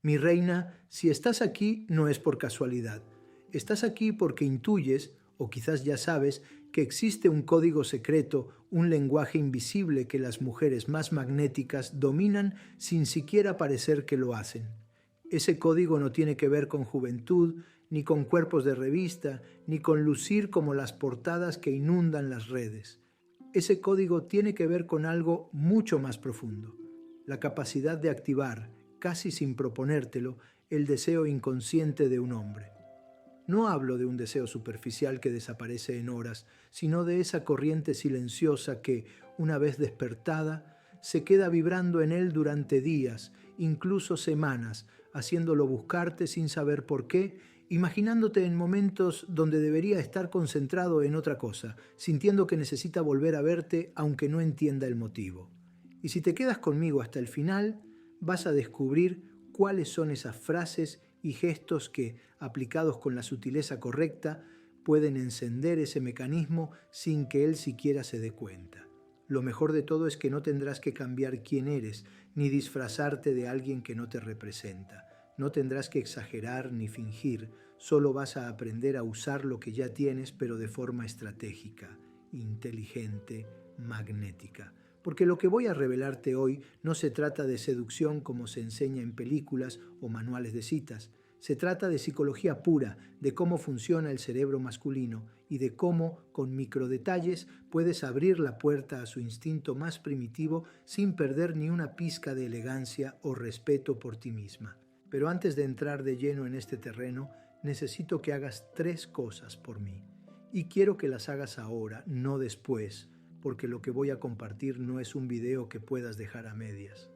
Mi reina, si estás aquí no es por casualidad. Estás aquí porque intuyes, o quizás ya sabes, que existe un código secreto, un lenguaje invisible que las mujeres más magnéticas dominan sin siquiera parecer que lo hacen. Ese código no tiene que ver con juventud, ni con cuerpos de revista, ni con lucir como las portadas que inundan las redes. Ese código tiene que ver con algo mucho más profundo, la capacidad de activar, casi sin proponértelo, el deseo inconsciente de un hombre. No hablo de un deseo superficial que desaparece en horas, sino de esa corriente silenciosa que, una vez despertada, se queda vibrando en él durante días, incluso semanas, haciéndolo buscarte sin saber por qué, imaginándote en momentos donde debería estar concentrado en otra cosa, sintiendo que necesita volver a verte aunque no entienda el motivo. Y si te quedas conmigo hasta el final, vas a descubrir cuáles son esas frases y gestos que, aplicados con la sutileza correcta, pueden encender ese mecanismo sin que él siquiera se dé cuenta. Lo mejor de todo es que no tendrás que cambiar quién eres, ni disfrazarte de alguien que no te representa. No tendrás que exagerar ni fingir, solo vas a aprender a usar lo que ya tienes, pero de forma estratégica, inteligente, magnética. Porque lo que voy a revelarte hoy no se trata de seducción como se enseña en películas o manuales de citas. Se trata de psicología pura, de cómo funciona el cerebro masculino y de cómo, con microdetalles, puedes abrir la puerta a su instinto más primitivo sin perder ni una pizca de elegancia o respeto por ti misma. Pero antes de entrar de lleno en este terreno, necesito que hagas 3 cosas por mí. Y quiero que las hagas ahora, no después, porque lo que voy a compartir no es un video que puedas dejar a medias.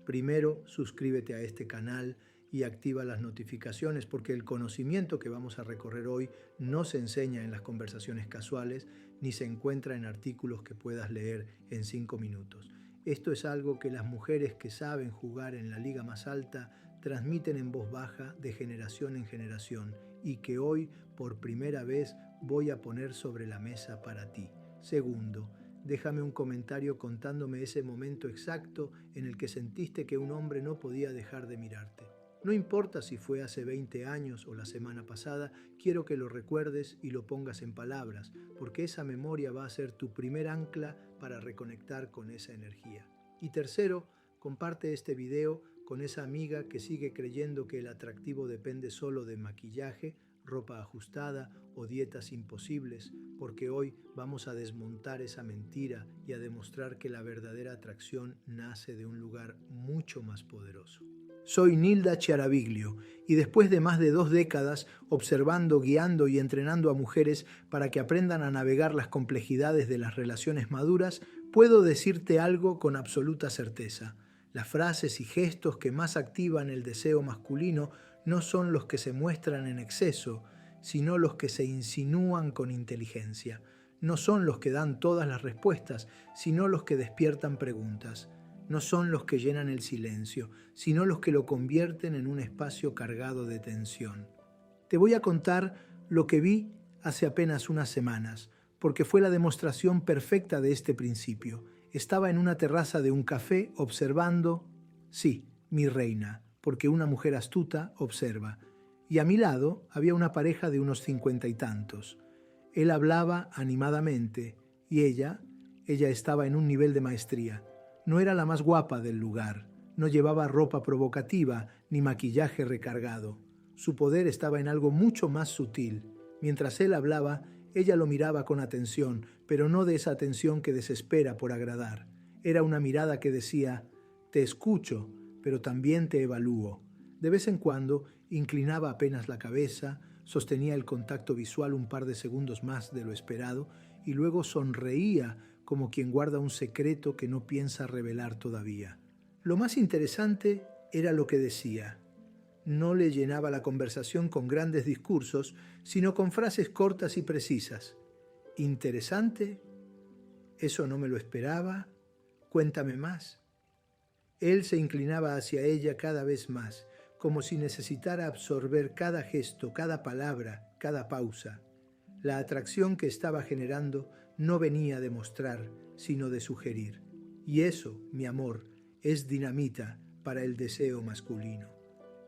Primero, suscríbete a este canal y activa las notificaciones porque el conocimiento que vamos a recorrer hoy no se enseña en las conversaciones casuales ni se encuentra en artículos que puedas leer en 5 minutos. Esto es algo que las mujeres que saben jugar en la liga más alta transmiten en voz baja de generación en generación y que hoy por primera vez voy a poner sobre la mesa para ti. Segundo, déjame un comentario contándome ese momento exacto en el que sentiste que un hombre no podía dejar de mirarte. No importa si fue hace 20 años o la semana pasada, quiero que lo recuerdes y lo pongas en palabras, porque esa memoria va a ser tu primer ancla para reconectar con esa energía. Y tercero, comparte este video con esa amiga que sigue creyendo que el atractivo depende solo de maquillaje, ropa ajustada o dietas imposibles, porque hoy vamos a desmontar esa mentira y a demostrar que la verdadera atracción nace de un lugar mucho más poderoso. Soy Nilda Chiaraviglio y después de más de 2 décadas observando, guiando y entrenando a mujeres para que aprendan a navegar las complejidades de las relaciones maduras, puedo decirte algo con absoluta certeza. Las frases y gestos que más activan el deseo masculino no son los que se muestran en exceso, sino los que se insinúan con inteligencia. No son los que dan todas las respuestas, sino los que despiertan preguntas. No son los que llenan el silencio, sino los que lo convierten en un espacio cargado de tensión. Te voy a contar lo que vi hace apenas unas semanas, porque fue la demostración perfecta de este principio. Estaba en una terraza de un café observando, sí, mi reina, porque una mujer astuta observa. Y a mi lado había una pareja de unos 50 y tantos. Él hablaba animadamente y ella estaba en un nivel de maestría. No era la más guapa del lugar, no llevaba ropa provocativa ni maquillaje recargado. Su poder estaba en algo mucho más sutil. Mientras él hablaba, ella lo miraba con atención, pero no de esa atención que desespera por agradar. Era una mirada que decía, te escucho, pero también te evalúo. De vez en cuando inclinaba apenas la cabeza, sostenía el contacto visual un par de segundos más de lo esperado y luego sonreía como quien guarda un secreto que no piensa revelar todavía. Lo más interesante era lo que decía. No le llenaba la conversación con grandes discursos, sino con frases cortas y precisas. ¿Interesante? ¿Eso no me lo esperaba? Cuéntame más. Él se inclinaba hacia ella cada vez más, como si necesitara absorber cada gesto, cada palabra, cada pausa. La atracción que estaba generando no venía de mostrar, sino de sugerir. Y eso, mi amor, es dinamita para el deseo masculino.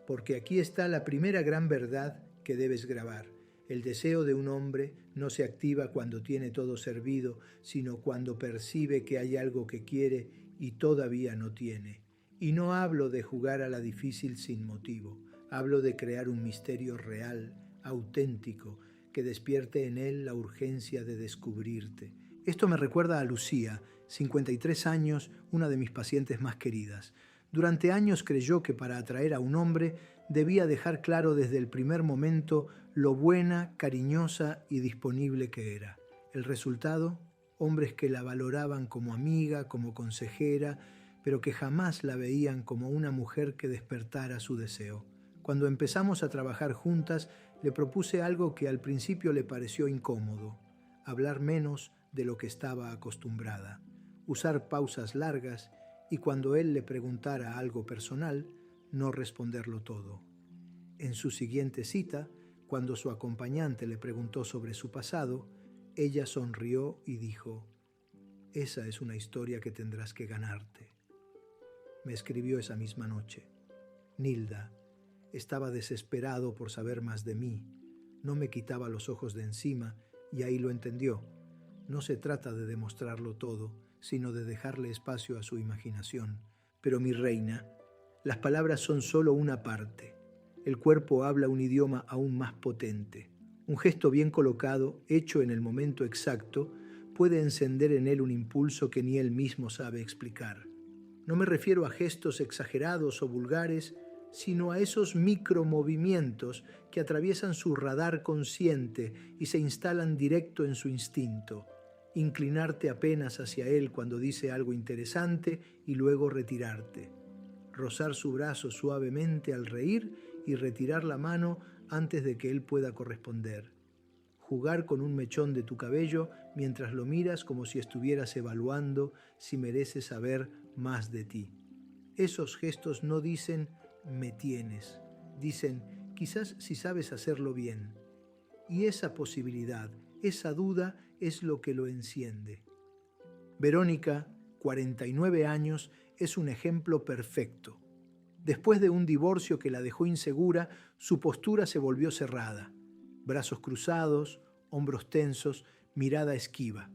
porque aquí está la primera gran verdad que debes grabar. El deseo de un hombre no se activa cuando tiene todo servido, sino cuando percibe que hay algo que quiere y todavía no tiene. Y no hablo de jugar a la difícil sin motivo, hablo de crear un misterio real, auténtico, que despierte en él la urgencia de descubrirte. Esto me recuerda a Lucía, 53 años, una de mis pacientes más queridas. Durante años creyó que para atraer a un hombre debía dejar claro desde el primer momento lo buena, cariñosa y disponible que era. El resultado, hombres que la valoraban como amiga, como consejera, pero que jamás la veían como una mujer que despertara su deseo. Cuando empezamos a trabajar juntas, le propuse algo que al principio le pareció incómodo: hablar menos de lo que estaba acostumbrada, usar pausas largas y cuando él le preguntara algo personal, no responderlo todo. En su siguiente cita, cuando su acompañante le preguntó sobre su pasado, ella sonrió y dijo: «Esa es una historia que tendrás que ganarte». Me escribió esa misma noche: «Nilda, estaba desesperado por saber más de mí. No me quitaba los ojos de encima y ahí lo entendió. No se trata de demostrarlo todo, sino de dejarle espacio a su imaginación. Pero mi reina, las palabras son solo una parte. El cuerpo habla un idioma aún más potente. Un gesto bien colocado, hecho en el momento exacto, puede encender en él un impulso que ni él mismo sabe explicar. No me refiero a gestos exagerados o vulgares, sino a esos micromovimientos que atraviesan su radar consciente y se instalan directo en su instinto. Inclinarte apenas hacia él cuando dice algo interesante y luego retirarte. Rozar su brazo suavemente al reír y retirar la mano antes de que él pueda corresponder. Jugar con un mechón de tu cabello mientras lo miras como si estuvieras evaluando si merece saber más de ti. Esos gestos no dicen «me tienes», dicen «quizás si sabes hacerlo bien». Y esa posibilidad, esa duda es lo que lo enciende. Verónica, 49 años, es un ejemplo perfecto. Después de un divorcio que la dejó insegura, su postura se volvió cerrada. Brazos cruzados, hombros tensos, mirada esquiva.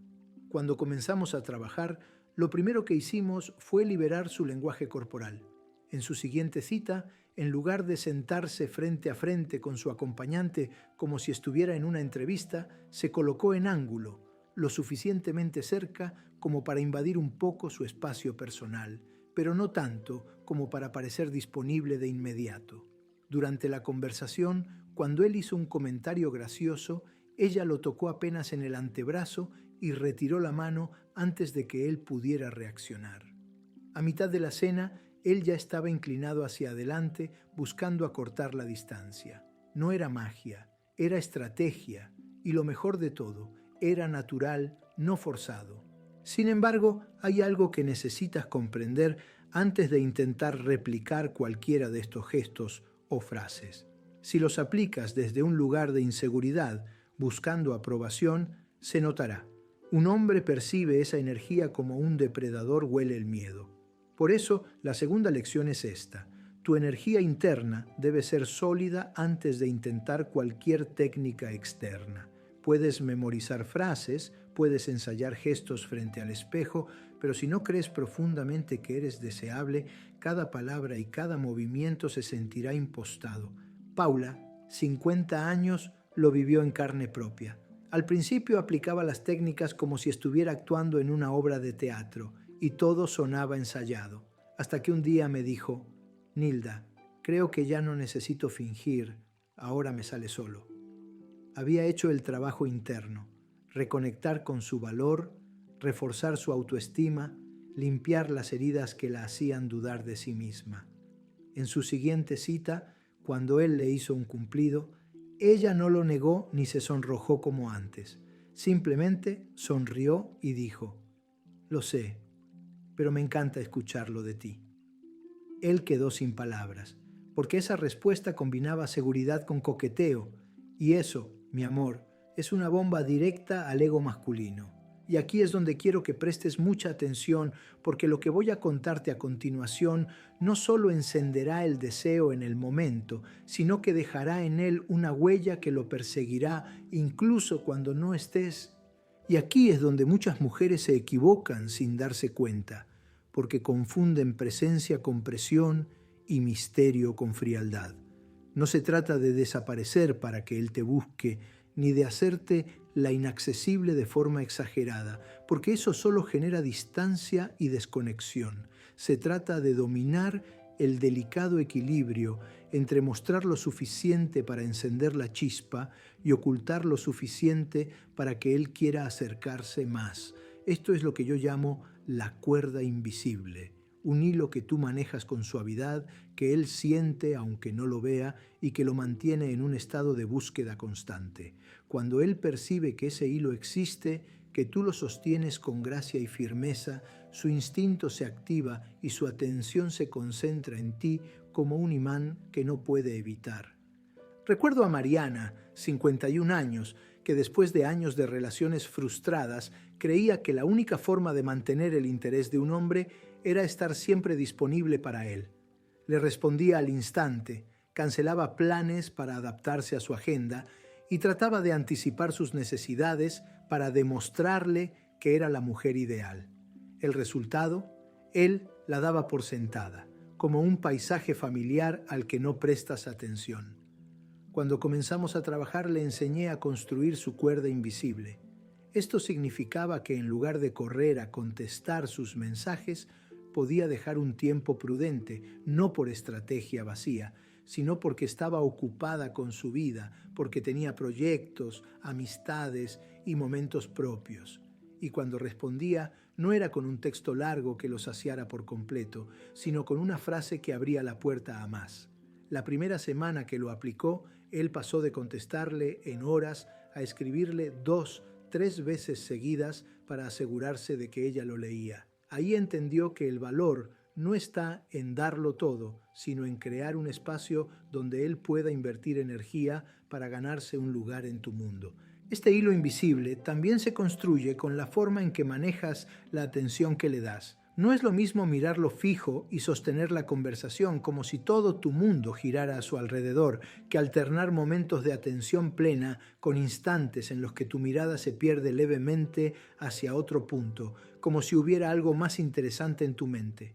Cuando comenzamos a trabajar, lo primero que hicimos fue liberar su lenguaje corporal. En su siguiente cita, en lugar de sentarse frente a frente con su acompañante como si estuviera en una entrevista, se colocó en ángulo, lo suficientemente cerca como para invadir un poco su espacio personal, pero no tanto como para parecer disponible de inmediato. Durante la conversación, cuando él hizo un comentario gracioso, ella lo tocó apenas en el antebrazo y retiró la mano antes de que él pudiera reaccionar. A mitad de la cena, él ya estaba inclinado hacia adelante buscando acortar la distancia. No era magia, era estrategia y lo mejor de todo, era natural, no forzado. Sin embargo, hay algo que necesitas comprender antes de intentar replicar cualquiera de estos gestos o frases. Si los aplicas desde un lugar de inseguridad, buscando aprobación, se notará. Un hombre percibe esa energía como un depredador huele el miedo. Por eso, la segunda lección es esta. Tu energía interna debe ser sólida antes de intentar cualquier técnica externa. Puedes memorizar frases, puedes ensayar gestos frente al espejo, pero si no crees profundamente que eres deseable, cada palabra y cada movimiento se sentirá impostado. Paula, 50 años, lo vivió en carne propia. Al principio aplicaba las técnicas como si estuviera actuando en una obra de teatro, y todo sonaba ensayado, hasta que un día me dijo: «Nilda, creo que ya no necesito fingir, ahora me sale solo». Había hecho el trabajo interno, reconectar con su valor, reforzar su autoestima, limpiar las heridas que la hacían dudar de sí misma. En su siguiente cita, cuando él le hizo un cumplido, ella no lo negó ni se sonrojó como antes. Simplemente sonrió y dijo: «Lo sé, pero me encanta escucharlo de ti». Él quedó sin palabras, porque esa respuesta combinaba seguridad con coqueteo, y eso, mi amor, es una bomba directa al ego masculino. Y aquí es donde quiero que prestes mucha atención, porque lo que voy a contarte a continuación no solo encenderá el deseo en el momento, sino que dejará en él una huella que lo perseguirá incluso cuando no estés. Y aquí es donde muchas mujeres se equivocan sin darse cuenta, porque confunden presencia con presión y misterio con frialdad. No se trata de desaparecer para que él te busque, ni de hacerte la inaccesible de forma exagerada, porque eso solo genera distancia y desconexión. Se trata de dominar el delicado equilibrio entre mostrar lo suficiente para encender la chispa y ocultar lo suficiente para que él quiera acercarse más. Esto es lo que yo llamo la cuerda invisible, un hilo que tú manejas con suavidad, que él siente aunque no lo vea y que lo mantiene en un estado de búsqueda constante. Cuando él percibe que ese hilo existe, que tú lo sostienes con gracia y firmeza, su instinto se activa y su atención se concentra en ti como un imán que no puede evitar. Recuerdo a Mariana, 51 años, que después de años de relaciones frustradas, creía que la única forma de mantener el interés de un hombre era estar siempre disponible para él. Le respondía al instante, cancelaba planes para adaptarse a su agenda y trataba de anticipar sus necesidades para demostrarle que era la mujer ideal. El resultado, él la daba por sentada, como un paisaje familiar al que no prestas atención. Cuando comenzamos a trabajar le enseñé a construir su cuerda invisible. Esto significaba que en lugar de correr a contestar sus mensajes, podía dejar un tiempo prudente, no por estrategia vacía, sino porque estaba ocupada con su vida, porque tenía proyectos, amistades y momentos propios. Y cuando respondía, no era con un texto largo que lo saciara por completo, sino con una frase que abría la puerta a más. La primera semana que lo aplicó, él pasó de contestarle en horas a escribirle 2, 3 veces seguidas para asegurarse de que ella lo leía. Ahí entendió que el valor no está en darlo todo, sino en crear un espacio donde él pueda invertir energía para ganarse un lugar en tu mundo. Este hilo invisible también se construye con la forma en que manejas la atención que le das. No es lo mismo mirarlo fijo y sostener la conversación como si todo tu mundo girara a su alrededor, que alternar momentos de atención plena con instantes en los que tu mirada se pierde levemente hacia otro punto, como si hubiera algo más interesante en tu mente.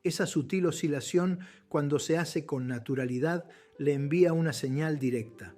Esa sutil oscilación, cuando se hace con naturalidad, le envía una señal directa.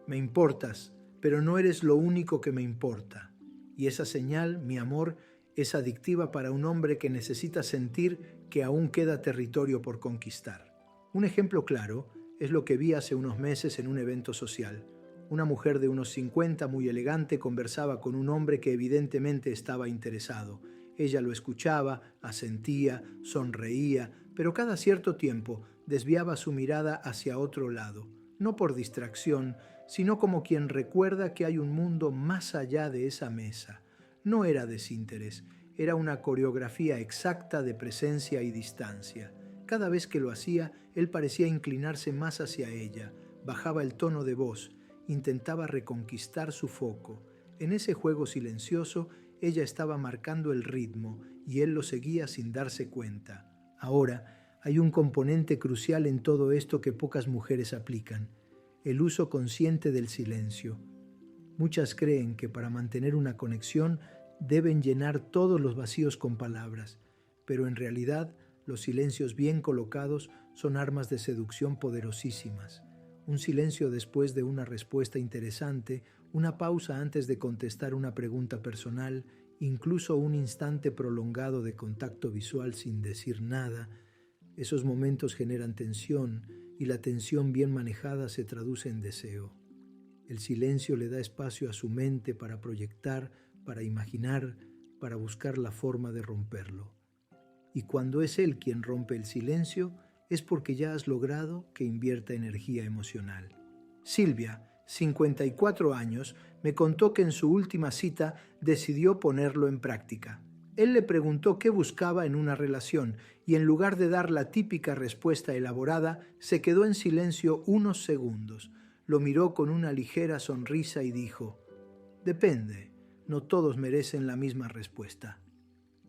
Me importas, pero no eres lo único que me importa. Y esa señal, mi amor, es adictiva para un hombre que necesita sentir que aún queda territorio por conquistar. Un ejemplo claro es lo que vi hace unos meses en un evento social. Una mujer de unos 50, muy elegante, conversaba con un hombre que evidentemente estaba interesado. Ella lo escuchaba, asentía, sonreía, pero cada cierto tiempo desviaba su mirada hacia otro lado, no por distracción, sino como quien recuerda que hay un mundo más allá de esa mesa. No era desinterés, era una coreografía exacta de presencia y distancia. Cada vez que lo hacía, él parecía inclinarse más hacia ella, bajaba el tono de voz, intentaba reconquistar su foco. En ese juego silencioso, ella estaba marcando el ritmo y él lo seguía sin darse cuenta. Ahora, hay un componente crucial en todo esto que pocas mujeres aplican: el uso consciente del silencio. Muchas creen que para mantener una conexión deben llenar todos los vacíos con palabras, pero en realidad los silencios bien colocados son armas de seducción poderosísimas. Un silencio después de una respuesta interesante, una pausa antes de contestar una pregunta personal, incluso un instante prolongado de contacto visual sin decir nada. Esos momentos generan tensión y la tensión bien manejada se traduce en deseo. El silencio le da espacio a su mente para proyectar, para imaginar, para buscar la forma de romperlo. Y cuando es él quien rompe el silencio, es porque ya has logrado que invierta energía emocional. Silvia, 54 años, me contó que en su última cita decidió ponerlo en práctica. Él le preguntó qué buscaba en una relación y en lugar de dar la típica respuesta elaborada, se quedó en silencio unos segundos. Lo miró con una ligera sonrisa y dijo: «Depende. no todos merecen la misma respuesta.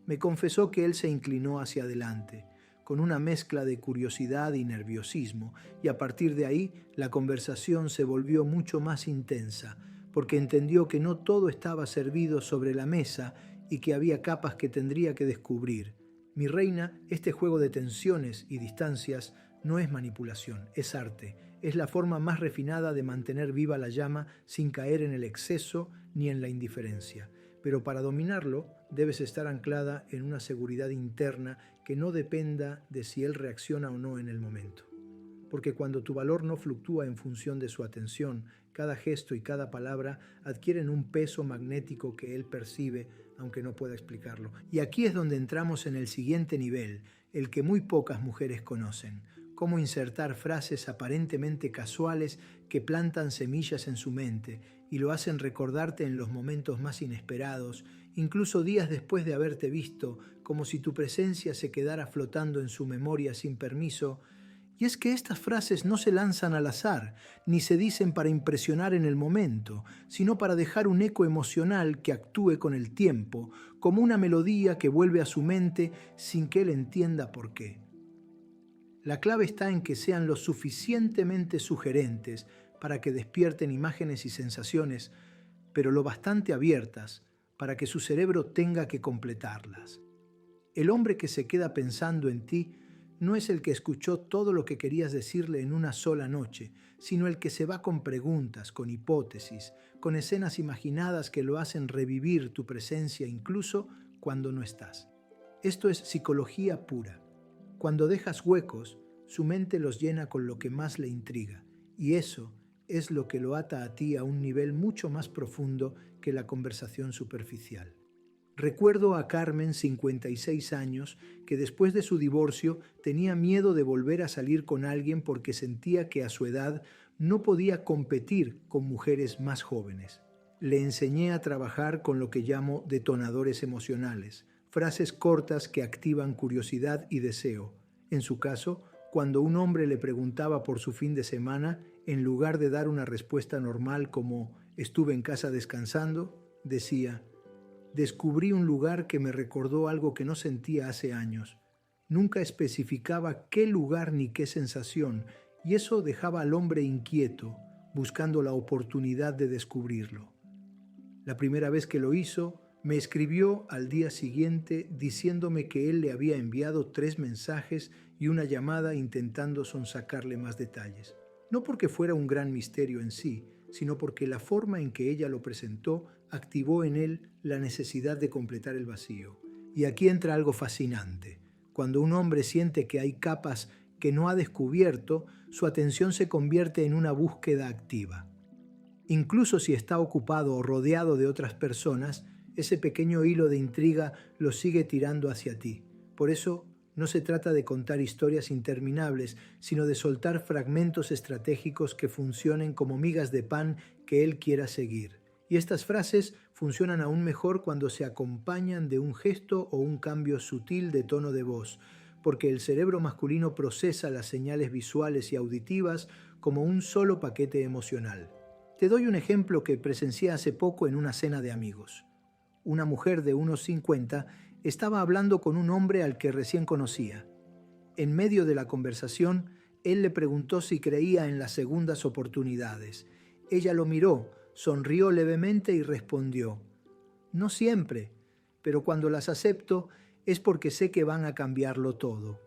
Me confesó que él se inclinó hacia adelante, con una mezcla de curiosidad y nerviosismo, y a partir de ahí la conversación se volvió mucho más intensa, porque entendió que no todo estaba servido sobre la mesa y que había capas que tendría que descubrir. Mi reina, este juego de tensiones y distancias no es manipulación, es arte. Es la forma más refinada de mantener viva la llama sin caer en el exceso ni en la indiferencia. Pero para dominarlo, debes estar anclada en una seguridad interna que no dependa de si él reacciona o no en el momento. Porque cuando tu valor no fluctúa en función de su atención, cada gesto y cada palabra adquieren un peso magnético que él percibe, aunque no pueda explicarlo. Y aquí es donde entramos en el siguiente nivel, el que muy pocas mujeres conocen: cómo insertar frases aparentemente casuales que plantan semillas en su mente y lo hacen recordarte en los momentos más inesperados, incluso días después de haberte visto, como si tu presencia se quedara flotando en su memoria sin permiso. Y es que estas frases no se lanzan al azar, ni se dicen para impresionar en el momento, sino para dejar un eco emocional que actúe con el tiempo, como una melodía que vuelve a su mente sin que él entienda por qué. La clave está en que sean lo suficientemente sugerentes para que despierten imágenes y sensaciones, pero lo bastante abiertas para que su cerebro tenga que completarlas. El hombre que se queda pensando en ti no es el que escuchó todo lo que querías decirle en una sola noche, sino el que se va con preguntas, con hipótesis, con escenas imaginadas que lo hacen revivir tu presencia incluso cuando no estás. Esto es psicología pura. Cuando dejas huecos, su mente los llena con lo que más le intriga, y eso es lo que lo ata a ti a un nivel mucho más profundo que la conversación superficial. Recuerdo a Carmen, 56 años, que después de su divorcio tenía miedo de volver a salir con alguien porque sentía que a su edad no podía competir con mujeres más jóvenes. Le enseñé a trabajar con lo que llamo detonadores emocionales, frases cortas que activan curiosidad y deseo. En su caso, cuando un hombre le preguntaba por su fin de semana, en lugar de dar una respuesta normal como «estuve en casa descansando», decía: «Descubrí un lugar que me recordó algo que no sentía hace años». Nunca especificaba qué lugar ni qué sensación, y eso dejaba al hombre inquieto, buscando la oportunidad de descubrirlo. La primera vez que lo hizo, me escribió al día siguiente diciéndome que él le había enviado 3 mensajes y una llamada intentando sonsacarle más detalles. No porque fuera un gran misterio en sí, sino porque la forma en que ella lo presentó activó en él la necesidad de completar el vacío. Y aquí entra algo fascinante. Cuando un hombre siente que hay capas que no ha descubierto, su atención se convierte en una búsqueda activa. Incluso si está ocupado o rodeado de otras personas, ese pequeño hilo de intriga lo sigue tirando hacia ti. Por eso, no se trata de contar historias interminables, sino de soltar fragmentos estratégicos que funcionen como migas de pan que él quiera seguir. Y estas frases funcionan aún mejor cuando se acompañan de un gesto o un cambio sutil de tono de voz, porque el cerebro masculino procesa las señales visuales y auditivas como un solo paquete emocional. Te doy un ejemplo que presencié hace poco en una cena de amigos. Una mujer de unos 50 estaba hablando con un hombre al que recién conocía. En medio de la conversación, él le preguntó si creía en las segundas oportunidades. Ella lo miró, sonrió levemente y respondió: «No siempre, pero cuando las acepto es porque sé que van a cambiarlo todo».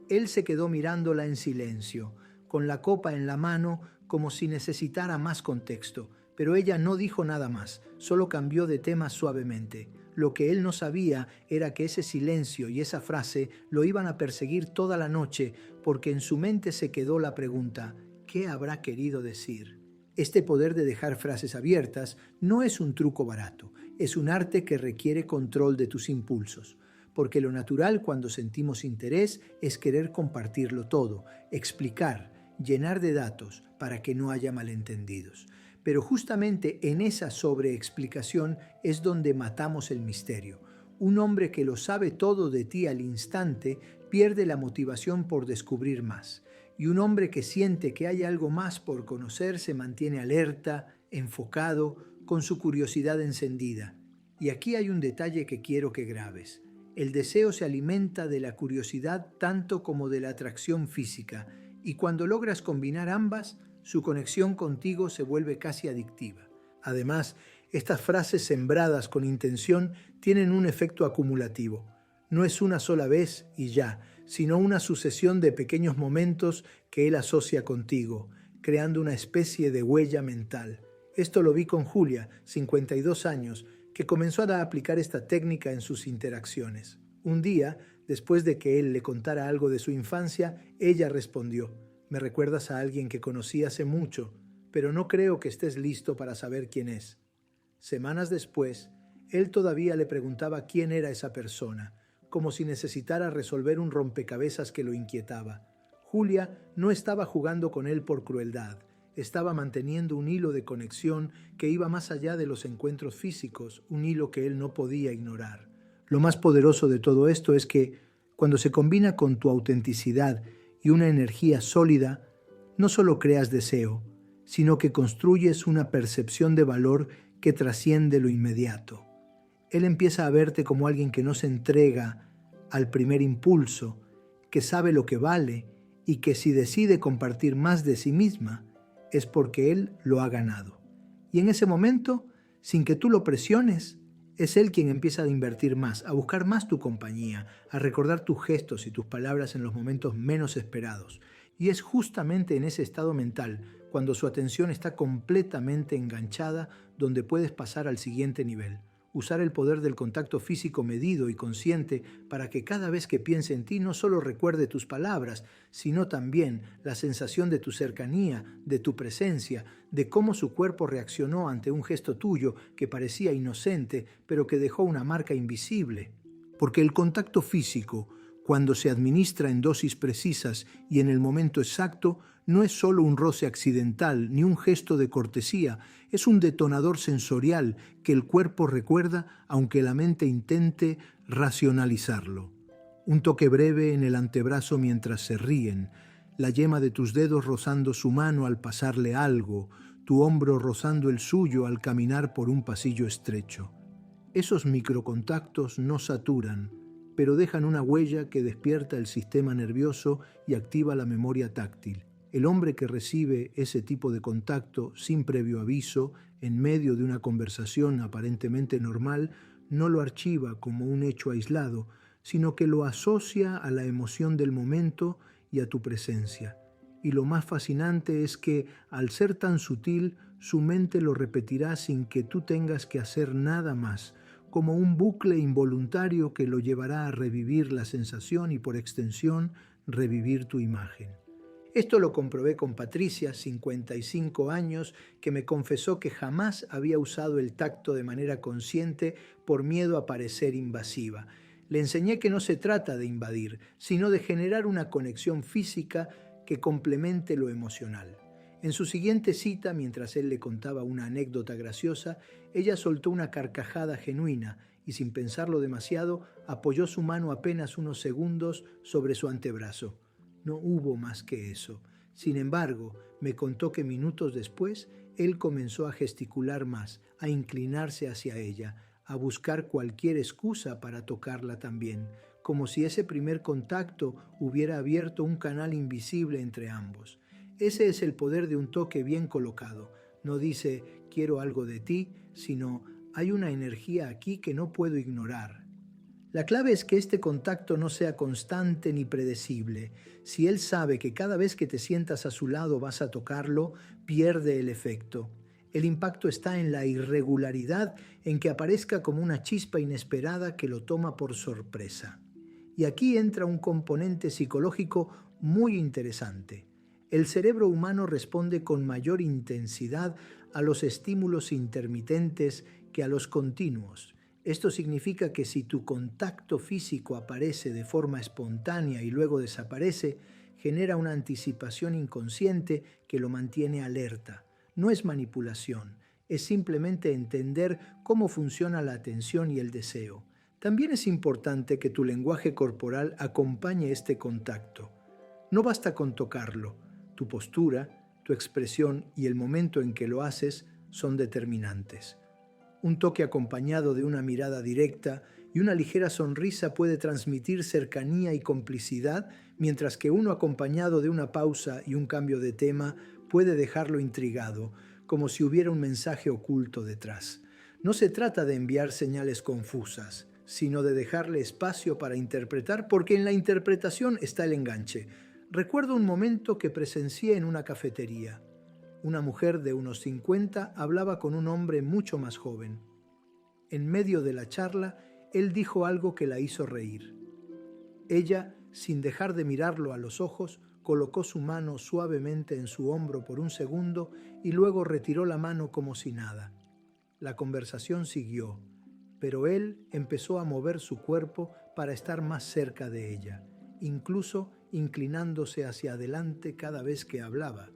Él se quedó mirándola en silencio, con la copa en la mano, como si necesitara más contexto, pero ella no dijo nada más, solo cambió de tema suavemente. Lo que él no sabía era que ese silencio y esa frase lo iban a perseguir toda la noche, porque en su mente se quedó la pregunta: ¿qué habrá querido decir? Este poder de dejar frases abiertas no es un truco barato, es un arte que requiere control de tus impulsos. Porque lo natural cuando sentimos interés es querer compartirlo todo, explicar, llenar de datos para que no haya malentendidos. Pero justamente en esa sobreexplicación es donde matamos el misterio. Un hombre que lo sabe todo de ti al instante pierde la motivación por descubrir más. Y un hombre que siente que hay algo más por conocer se mantiene alerta, enfocado, con su curiosidad encendida. Y aquí hay un detalle que quiero que grabes. El deseo se alimenta de la curiosidad tanto como de la atracción física, y cuando logras combinar ambas, su conexión contigo se vuelve casi adictiva. Además, estas frases sembradas con intención tienen un efecto acumulativo. No es una sola vez y ya, sino una sucesión de pequeños momentos que él asocia contigo, creando una especie de huella mental. Esto lo vi con Julia, 52 años, que comenzó a aplicar esta técnica en sus interacciones. Un día, después de que él le contara algo de su infancia, ella respondió: «Me recuerdas a alguien que conocí hace mucho, pero no creo que estés listo para saber quién es». Semanas después, él todavía le preguntaba quién era esa persona, como si necesitara resolver un rompecabezas que lo inquietaba. Julia no estaba jugando con él por crueldad, estaba manteniendo un hilo de conexión que iba más allá de los encuentros físicos, un hilo que él no podía ignorar. Lo más poderoso de todo esto es que, cuando se combina con tu autenticidad y una energía sólida, no solo creas deseo, sino que construyes una percepción de valor que trasciende lo inmediato. Él empieza a verte como alguien que no se entrega al primer impulso, que sabe lo que vale y que si decide compartir más de sí misma, es porque él lo ha ganado. Y en ese momento, sin que tú lo presiones, es él quien empieza a invertir más, a buscar más tu compañía, a recordar tus gestos y tus palabras en los momentos menos esperados. Y es justamente en ese estado mental, cuando su atención está completamente enganchada, donde puedes pasar al siguiente nivel. Usar el poder del contacto físico medido y consciente para que cada vez que piense en ti no solo recuerde tus palabras, sino también la sensación de tu cercanía, de tu presencia, de cómo su cuerpo reaccionó ante un gesto tuyo que parecía inocente, pero que dejó una marca invisible. Porque el contacto físico, cuando se administra en dosis precisas y en el momento exacto, no es solo un roce accidental ni un gesto de cortesía, es un detonador sensorial que el cuerpo recuerda aunque la mente intente racionalizarlo. Un toque breve en el antebrazo mientras se ríen, la yema de tus dedos rozando su mano al pasarle algo, tu hombro rozando el suyo al caminar por un pasillo estrecho. Esos microcontactos no saturan, pero dejan una huella que despierta el sistema nervioso y activa la memoria táctil. El hombre que recibe ese tipo de contacto sin previo aviso, en medio de una conversación aparentemente normal, no lo archiva como un hecho aislado, sino que lo asocia a la emoción del momento y a tu presencia. Y lo más fascinante es que, al ser tan sutil, su mente lo repetirá sin que tú tengas que hacer nada más, como un bucle involuntario que lo llevará a revivir la sensación y, por extensión, revivir tu imagen. Esto lo comprobé con Patricia, 55 años, que me confesó que jamás había usado el tacto de manera consciente por miedo a parecer invasiva. Le enseñé que no se trata de invadir, sino de generar una conexión física que complemente lo emocional. En su siguiente cita, mientras él le contaba una anécdota graciosa, ella soltó una carcajada genuina y, sin pensarlo demasiado, apoyó su mano apenas unos segundos sobre su antebrazo. No hubo más que eso. Sin embargo, me contó que minutos después, él comenzó a gesticular más, a inclinarse hacia ella, a buscar cualquier excusa para tocarla también, como si ese primer contacto hubiera abierto un canal invisible entre ambos. Ese es el poder de un toque bien colocado. No dice, quiero algo de ti, sino, hay una energía aquí que no puedo ignorar. La clave es que este contacto no sea constante ni predecible. Si él sabe que cada vez que te sientas a su lado vas a tocarlo, pierde el efecto. El impacto está en la irregularidad, en que aparezca como una chispa inesperada que lo toma por sorpresa. Y aquí entra un componente psicológico muy interesante. El cerebro humano responde con mayor intensidad a los estímulos intermitentes que a los continuos. Esto significa que si tu contacto físico aparece de forma espontánea y luego desaparece, genera una anticipación inconsciente que lo mantiene alerta. No es manipulación, es simplemente entender cómo funciona la atención y el deseo. También es importante que tu lenguaje corporal acompañe este contacto. No basta con tocarlo, tu postura, tu expresión y el momento en que lo haces son determinantes. Un toque acompañado de una mirada directa y una ligera sonrisa puede transmitir cercanía y complicidad, mientras que uno acompañado de una pausa y un cambio de tema puede dejarlo intrigado, como si hubiera un mensaje oculto detrás. No se trata de enviar señales confusas, sino de dejarle espacio para interpretar, porque en la interpretación está el enganche. Recuerdo un momento que presencié en una cafetería. Una mujer de unos 50 hablaba con un hombre mucho más joven. En medio de la charla, él dijo algo que la hizo reír. Ella, sin dejar de mirarlo a los ojos, colocó su mano suavemente en su hombro por un segundo y luego retiró la mano como si nada. La conversación siguió, pero él empezó a mover su cuerpo para estar más cerca de ella, incluso inclinándose hacia adelante cada vez que hablaba.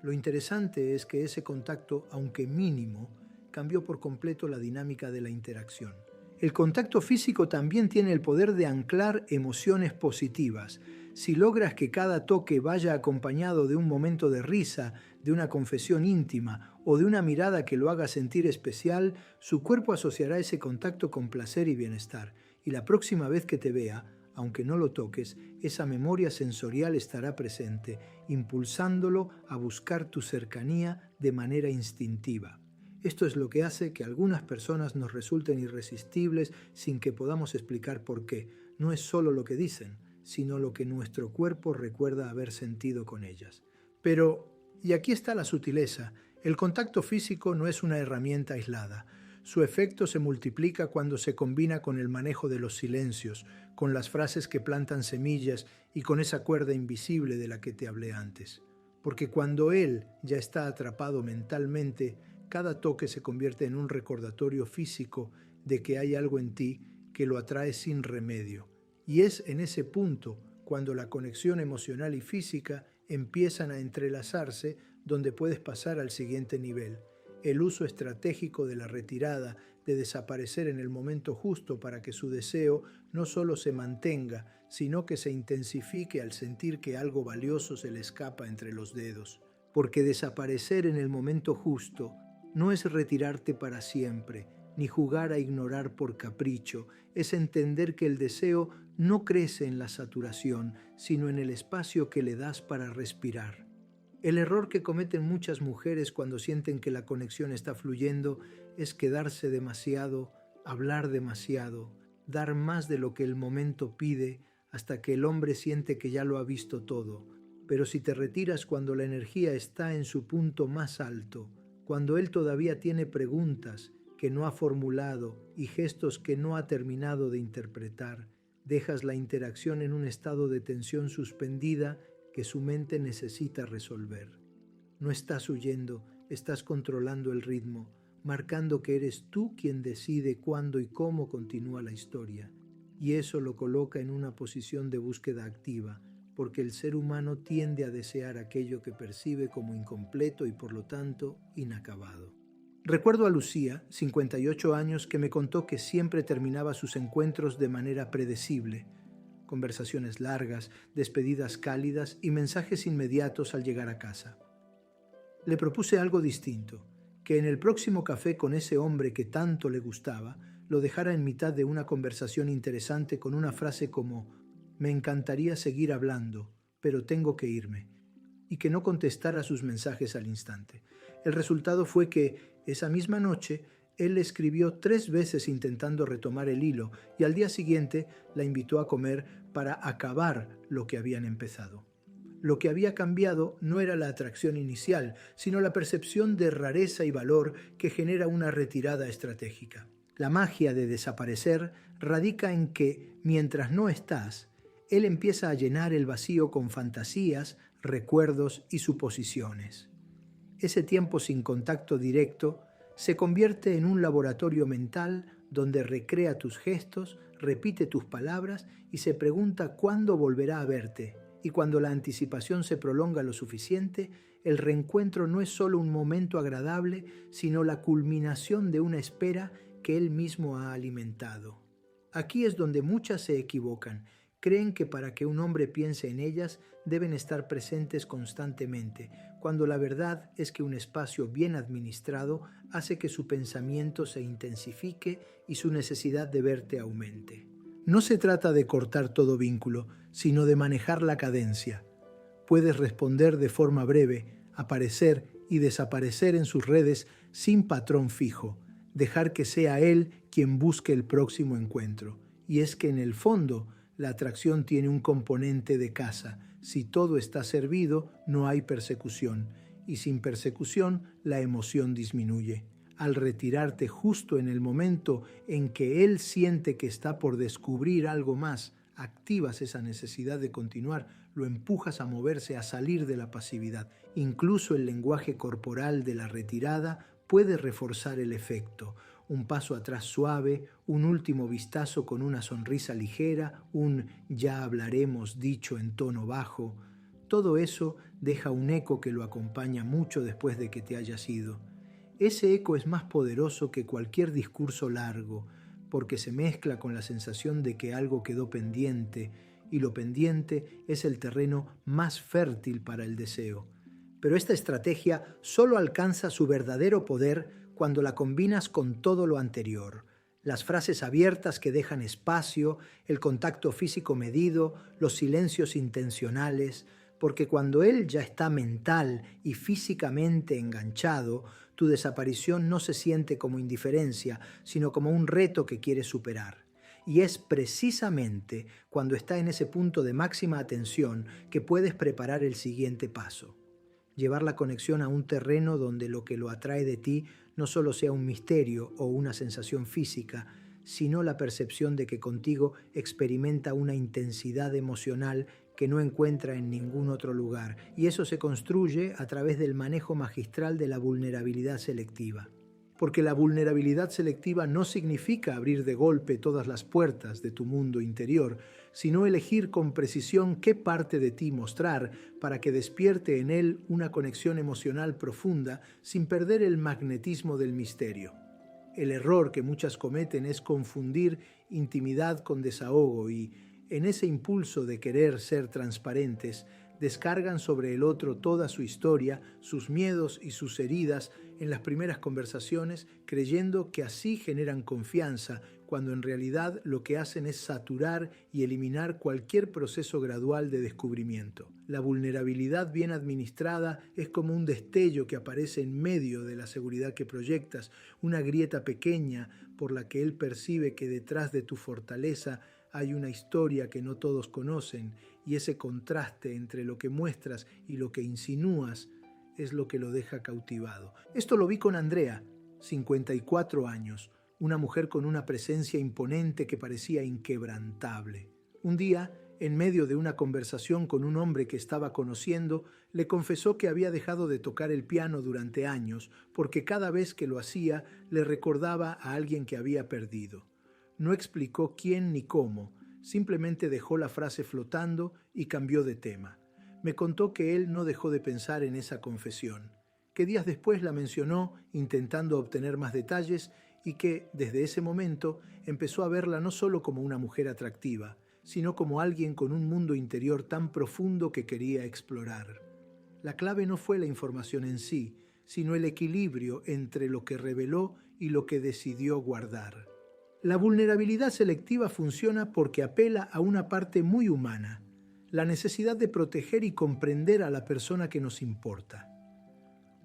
Lo interesante es que ese contacto, aunque mínimo, cambió por completo la dinámica de la interacción. El contacto físico también tiene el poder de anclar emociones positivas. Si logras que cada toque vaya acompañado de un momento de risa, de una confesión íntima o de una mirada que lo haga sentir especial, su cuerpo asociará ese contacto con placer y bienestar. Y la próxima vez que te vea, aunque no lo toques, esa memoria sensorial estará presente, impulsándolo a buscar tu cercanía de manera instintiva. Esto es lo que hace que algunas personas nos resulten irresistibles sin que podamos explicar por qué. No es solo lo que dicen, sino lo que nuestro cuerpo recuerda haber sentido con ellas. Pero, y aquí está la sutileza, el contacto físico no es una herramienta aislada. Su efecto se multiplica cuando se combina con el manejo de los silencios, con las frases que plantan semillas y con esa cuerda invisible de la que te hablé antes. Porque cuando él ya está atrapado mentalmente, cada toque se convierte en un recordatorio físico de que hay algo en ti que lo atrae sin remedio. Y es en ese punto, cuando la conexión emocional y física empiezan a entrelazarse, donde puedes pasar al siguiente nivel. El uso estratégico de la retirada, de desaparecer en el momento justo para que su deseo no solo se mantenga, sino que se intensifique al sentir que algo valioso se le escapa entre los dedos. Porque desaparecer en el momento justo no es retirarte para siempre, ni jugar a ignorar por capricho, es entender que el deseo no crece en la saturación, sino en el espacio que le das para respirar. El error que cometen muchas mujeres cuando sienten que la conexión está fluyendo es quedarse demasiado, hablar demasiado, dar más de lo que el momento pide hasta que el hombre siente que ya lo ha visto todo. Pero si te retiras cuando la energía está en su punto más alto, cuando él todavía tiene preguntas que no ha formulado y gestos que no ha terminado de interpretar, dejas la interacción en un estado de tensión suspendida que su mente necesita resolver. No estás huyendo, estás controlando el ritmo, marcando que eres tú quien decide cuándo y cómo continúa la historia. Y eso lo coloca en una posición de búsqueda activa, porque el ser humano tiende a desear aquello que percibe como incompleto y por lo tanto inacabado. Recuerdo a Lucía, 58 años, que me contó que siempre terminaba sus encuentros de manera predecible. Conversaciones largas, despedidas cálidas y mensajes inmediatos al llegar a casa. Le propuse algo distinto, que en el próximo café con ese hombre que tanto le gustaba, lo dejara en mitad de una conversación interesante con una frase como «Me encantaría seguir hablando, pero tengo que irme», y que no contestara sus mensajes al instante. El resultado fue que, esa misma noche, él le escribió 3 veces intentando retomar el hilo y al día siguiente la invitó a comer para acabar lo que habían empezado. Lo que había cambiado no era la atracción inicial, sino la percepción de rareza y valor que genera una retirada estratégica. La magia de desaparecer radica en que, mientras no estás, él empieza a llenar el vacío con fantasías, recuerdos y suposiciones. Ese tiempo sin contacto directo se convierte en un laboratorio mental donde recrea tus gestos, repite tus palabras y se pregunta cuándo volverá a verte. Y cuando la anticipación se prolonga lo suficiente, el reencuentro no es solo un momento agradable, sino la culminación de una espera que él mismo ha alimentado. Aquí es donde muchas se equivocan. Creen que para que un hombre piense en ellas deben estar presentes constantemente, cuando la verdad es que un espacio bien administrado hace que su pensamiento se intensifique y su necesidad de verte aumente. No se trata de cortar todo vínculo, sino de manejar la cadencia. Puedes responder de forma breve, aparecer y desaparecer en sus redes sin patrón fijo, dejar que sea él quien busque el próximo encuentro. Y es que en el fondo, la atracción tiene un componente de caza. Si todo está servido, no hay persecución. Y sin persecución, la emoción disminuye. Al retirarte justo en el momento en que él siente que está por descubrir algo más, activas esa necesidad de continuar, lo empujas a moverse, a salir de la pasividad. Incluso el lenguaje corporal de la retirada puede reforzar el efecto. Un paso atrás suave, un último vistazo con una sonrisa ligera, un "ya hablaremos" dicho en tono bajo. Todo eso deja un eco que lo acompaña mucho después de que te hayas ido. Ese eco es más poderoso que cualquier discurso largo, porque se mezcla con la sensación de que algo quedó pendiente, y lo pendiente es el terreno más fértil para el deseo. Pero esta estrategia solo alcanza su verdadero poder cuando la combinas con todo lo anterior. Las frases abiertas que dejan espacio, el contacto físico medido, los silencios intencionales, porque cuando él ya está mental y físicamente enganchado, tu desaparición no se siente como indiferencia, sino como un reto que quiere superar. Y es precisamente cuando está en ese punto de máxima atención que puedes preparar el siguiente paso. Llevar la conexión a un terreno donde lo que lo atrae de ti no solo sea un misterio o una sensación física, sino la percepción de que contigo experimenta una intensidad emocional que no encuentra en ningún otro lugar, y eso se construye a través del manejo magistral de la vulnerabilidad selectiva. Porque la vulnerabilidad selectiva no significa abrir de golpe todas las puertas de tu mundo interior, sino elegir con precisión qué parte de ti mostrar para que despierte en él una conexión emocional profunda sin perder el magnetismo del misterio. El error que muchas cometen es confundir intimidad con desahogo y, en ese impulso de querer ser transparentes, descargan sobre el otro toda su historia, sus miedos y sus heridas en las primeras conversaciones, creyendo que así generan confianza, cuando en realidad lo que hacen es saturar y eliminar cualquier proceso gradual de descubrimiento. La vulnerabilidad bien administrada es como un destello que aparece en medio de la seguridad que proyectas, una grieta pequeña por la que él percibe que detrás de tu fortaleza hay una historia que no todos conocen, y ese contraste entre lo que muestras y lo que insinúas es lo que lo deja cautivado. Esto lo vi con Andrea, 54 años, una mujer con una presencia imponente que parecía inquebrantable. Un día, en medio de una conversación con un hombre que estaba conociendo, le confesó que había dejado de tocar el piano durante años porque cada vez que lo hacía le recordaba a alguien que había perdido. No explicó quién ni cómo, simplemente dejó la frase flotando y cambió de tema. Me contó que él no dejó de pensar en esa confesión, que días después la mencionó intentando obtener más detalles y que, desde ese momento, empezó a verla no solo como una mujer atractiva, sino como alguien con un mundo interior tan profundo que quería explorar. La clave no fue la información en sí, sino el equilibrio entre lo que reveló y lo que decidió guardar. La vulnerabilidad selectiva funciona porque apela a una parte muy humana, la necesidad de proteger y comprender a la persona que nos importa.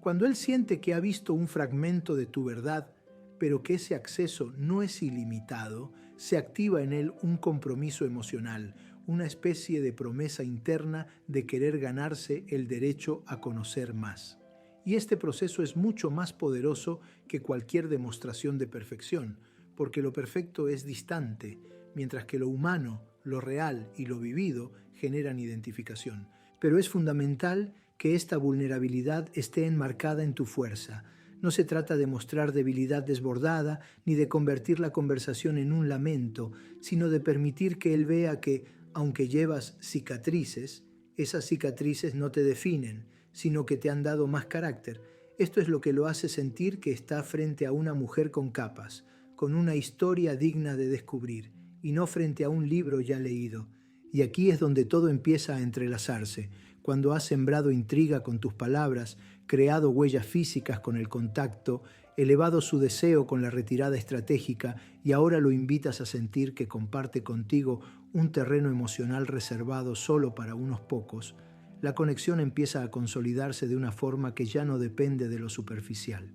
Cuando él siente que ha visto un fragmento de tu verdad, pero que ese acceso no es ilimitado, se activa en él un compromiso emocional, una especie de promesa interna de querer ganarse el derecho a conocer más. Y este proceso es mucho más poderoso que cualquier demostración de perfección, porque lo perfecto es distante, mientras que lo humano, lo real y lo vivido generan identificación. Pero es fundamental que esta vulnerabilidad esté enmarcada en tu fuerza. No se trata de mostrar debilidad desbordada ni de convertir la conversación en un lamento, sino de permitir que él vea que, aunque llevas cicatrices, esas cicatrices no te definen, sino que te han dado más carácter. Esto es lo que lo hace sentir que está frente a una mujer con capas, con una historia digna de descubrir, y no frente a un libro ya leído. Y aquí es donde todo empieza a entrelazarse, cuando has sembrado intriga con tus palabras, creado huellas físicas con el contacto, elevado su deseo con la retirada estratégica y ahora lo invitas a sentir que comparte contigo un terreno emocional reservado solo para unos pocos, la conexión empieza a consolidarse de una forma que ya no depende de lo superficial.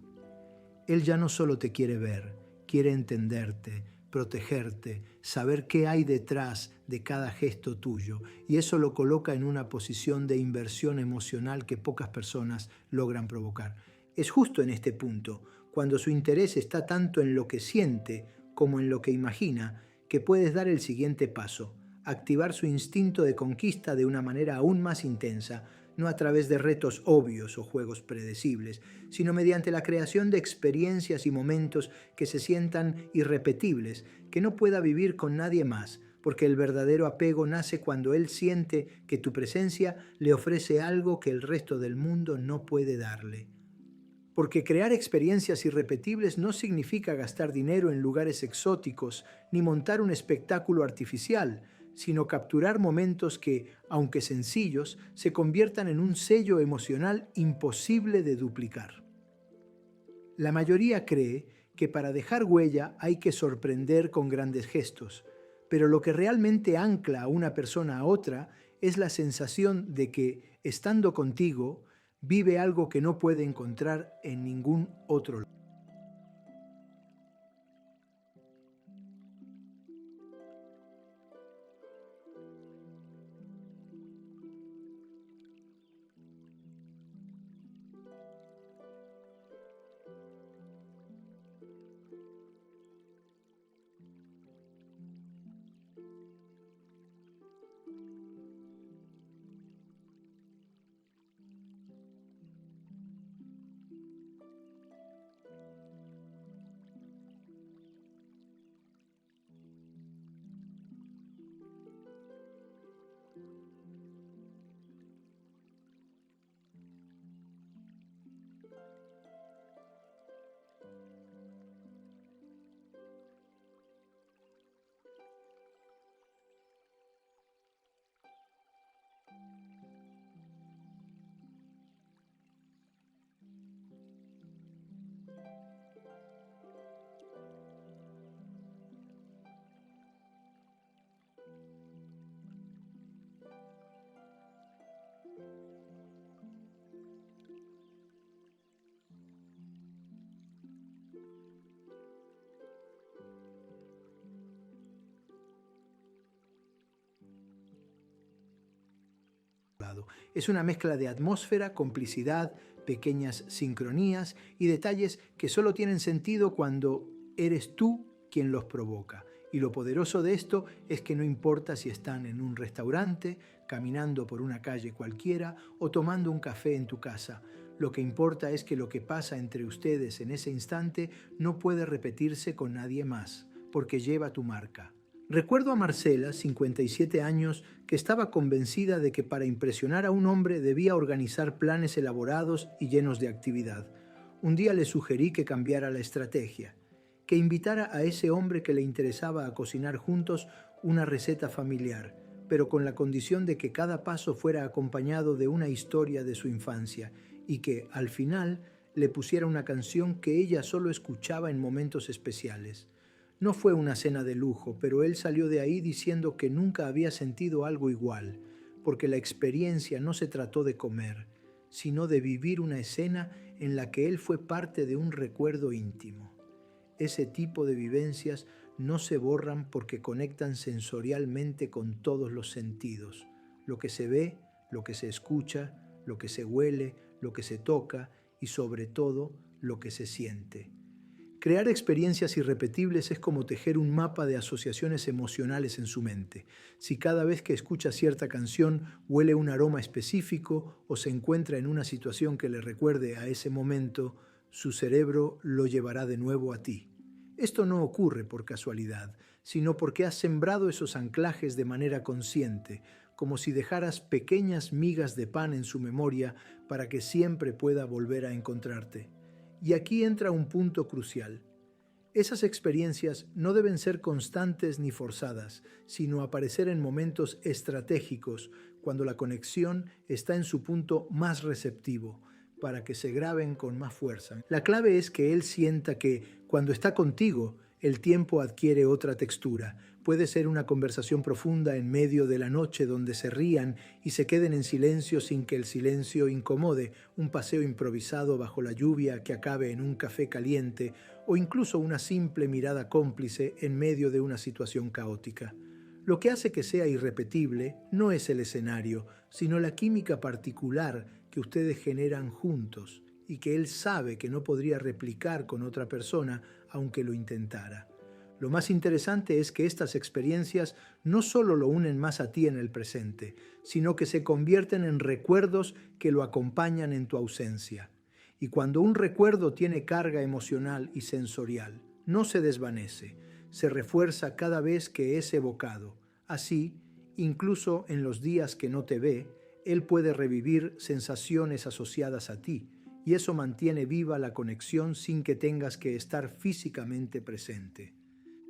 Él ya no solo te quiere ver, quiere entenderte, protegerte, saber qué hay detrás de cada gesto tuyo, y eso lo coloca en una posición de inversión emocional que pocas personas logran provocar. Es justo en este punto, cuando su interés está tanto en lo que siente como en lo que imagina, que puedes dar el siguiente paso: activar su instinto de conquista de una manera aún más intensa, no a través de retos obvios o juegos predecibles, sino mediante la creación de experiencias y momentos que se sientan irrepetibles, que no pueda vivir con nadie más, porque el verdadero apego nace cuando él siente que tu presencia le ofrece algo que el resto del mundo no puede darle. Porque crear experiencias irrepetibles no significa gastar dinero en lugares exóticos ni montar un espectáculo artificial, sino capturar momentos que, aunque sencillos, se conviertan en un sello emocional imposible de duplicar. La mayoría cree que para dejar huella hay que sorprender con grandes gestos, pero lo que realmente ancla a una persona a otra es la sensación de que, estando contigo, vive algo que no puede encontrar en ningún otro lugar. Es una mezcla de atmósfera, complicidad, pequeñas sincronías y detalles que solo tienen sentido cuando eres tú quien los provoca. Y lo poderoso de esto es que no importa si están en un restaurante, caminando por una calle cualquiera o tomando un café en tu casa. Lo que importa es que lo que pasa entre ustedes en ese instante no puede repetirse con nadie más, porque lleva tu marca. Recuerdo a Marcela, 57 años, que estaba convencida de que para impresionar a un hombre debía organizar planes elaborados y llenos de actividad. Un día le sugerí que cambiara la estrategia, que invitara a ese hombre que le interesaba a cocinar juntos una receta familiar, pero con la condición de que cada paso fuera acompañado de una historia de su infancia y que, al final, le pusiera una canción que ella solo escuchaba en momentos especiales. No fue una cena de lujo, pero él salió de ahí diciendo que nunca había sentido algo igual, porque la experiencia no se trató de comer, sino de vivir una escena en la que él fue parte de un recuerdo íntimo. Ese tipo de vivencias no se borran porque conectan sensorialmente con todos los sentidos. Lo que se ve, lo que se escucha, lo que se huele, lo que se toca y sobre todo lo que se siente. Crear experiencias irrepetibles es como tejer un mapa de asociaciones emocionales en su mente. Si cada vez que escucha cierta canción huele un aroma específico o se encuentra en una situación que le recuerde a ese momento, su cerebro lo llevará de nuevo a ti. Esto no ocurre por casualidad, sino porque has sembrado esos anclajes de manera consciente, como si dejaras pequeñas migas de pan en su memoria para que siempre pueda volver a encontrarte. Y aquí entra un punto crucial. Esas experiencias no deben ser constantes ni forzadas, sino aparecer en momentos estratégicos, cuando la conexión está en su punto más receptivo, para que se graben con más fuerza. La clave es que él sienta que, cuando está contigo, el tiempo adquiere otra textura. Puede ser una conversación profunda en medio de la noche donde se rían y se queden en silencio sin que el silencio incomode, un paseo improvisado bajo la lluvia que acabe en un café caliente o incluso una simple mirada cómplice en medio de una situación caótica. Lo que hace que sea irrepetible no es el escenario, sino la química particular que ustedes generan juntos y que él sabe que no podría replicar con otra persona aunque lo intentara. Lo más interesante es que estas experiencias no solo lo unen más a ti en el presente, sino que se convierten en recuerdos que lo acompañan en tu ausencia. Y cuando un recuerdo tiene carga emocional y sensorial, no se desvanece, se refuerza cada vez que es evocado. Así, incluso en los días que no te ve, él puede revivir sensaciones asociadas a ti, y eso mantiene viva la conexión sin que tengas que estar físicamente presente.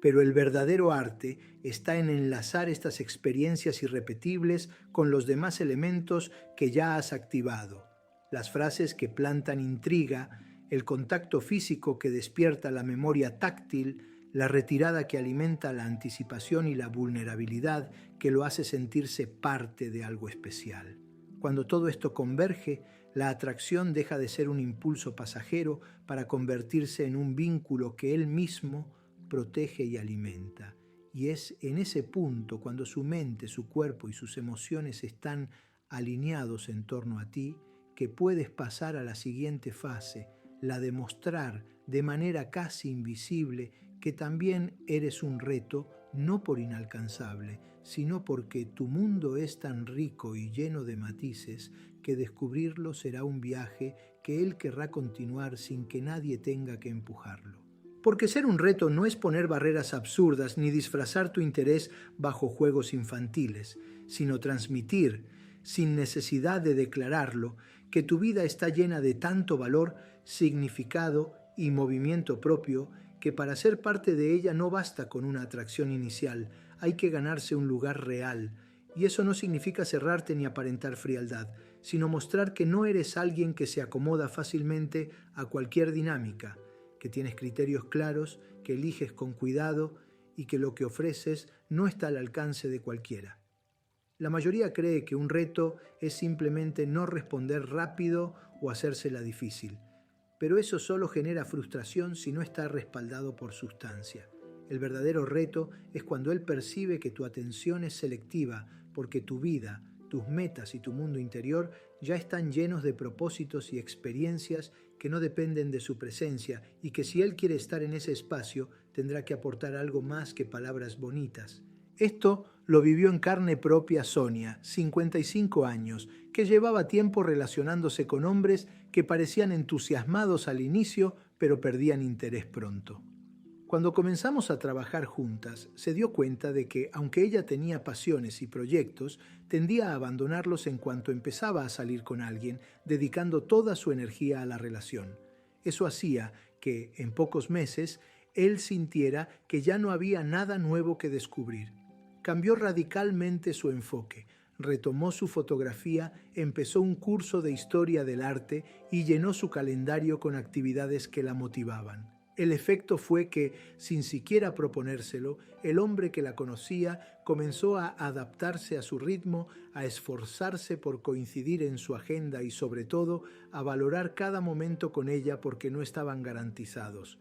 Pero el verdadero arte está en enlazar estas experiencias irrepetibles con los demás elementos que ya has activado. Las frases que plantan intriga, el contacto físico que despierta la memoria táctil, la retirada que alimenta la anticipación y la vulnerabilidad que lo hace sentirse parte de algo especial. Cuando todo esto converge, la atracción deja de ser un impulso pasajero para convertirse en un vínculo que él mismo protege y alimenta. Y es en ese punto, cuando su mente, su cuerpo y sus emociones están alineados en torno a ti, que puedes pasar a la siguiente fase, la de mostrar de manera casi invisible que también eres un reto, no por inalcanzable, sino porque tu mundo es tan rico y lleno de matices que descubrirlo será un viaje que él querrá continuar sin que nadie tenga que empujarlo. Porque ser un reto no es poner barreras absurdas ni disfrazar tu interés bajo juegos infantiles, sino transmitir, sin necesidad de declararlo, que tu vida está llena de tanto valor, significado y movimiento propio que para ser parte de ella no basta con una atracción inicial, hay que ganarse un lugar real. Y eso no significa cerrarte ni aparentar frialdad, sino mostrar que no eres alguien que se acomoda fácilmente a cualquier dinámica, que tienes criterios claros, que eliges con cuidado y que lo que ofreces no está al alcance de cualquiera. La mayoría cree que un reto es simplemente no responder rápido o hacérsela difícil, pero eso solo genera frustración si no está respaldado por sustancia. El verdadero reto es cuando él percibe que tu atención es selectiva porque tu vida, tus metas y tu mundo interior ya están llenos de propósitos y experiencias que no dependen de su presencia y que si él quiere estar en ese espacio tendrá que aportar algo más que palabras bonitas. Esto lo vivió en carne propia Sonia, 55 años, que llevaba tiempo relacionándose con hombres que parecían entusiasmados al inicio, pero perdían interés pronto. Cuando comenzamos a trabajar juntas, se dio cuenta de que, aunque ella tenía pasiones y proyectos, tendía a abandonarlos en cuanto empezaba a salir con alguien, dedicando toda su energía a la relación. Eso hacía que, en pocos meses, él sintiera que ya no había nada nuevo que descubrir. Cambió radicalmente su enfoque, retomó su fotografía, empezó un curso de historia del arte y llenó su calendario con actividades que la motivaban. El efecto fue que, sin siquiera proponérselo, el hombre que la conocía comenzó a adaptarse a su ritmo, a esforzarse por coincidir en su agenda y, sobre todo, a valorar cada momento con ella porque no estaban garantizados.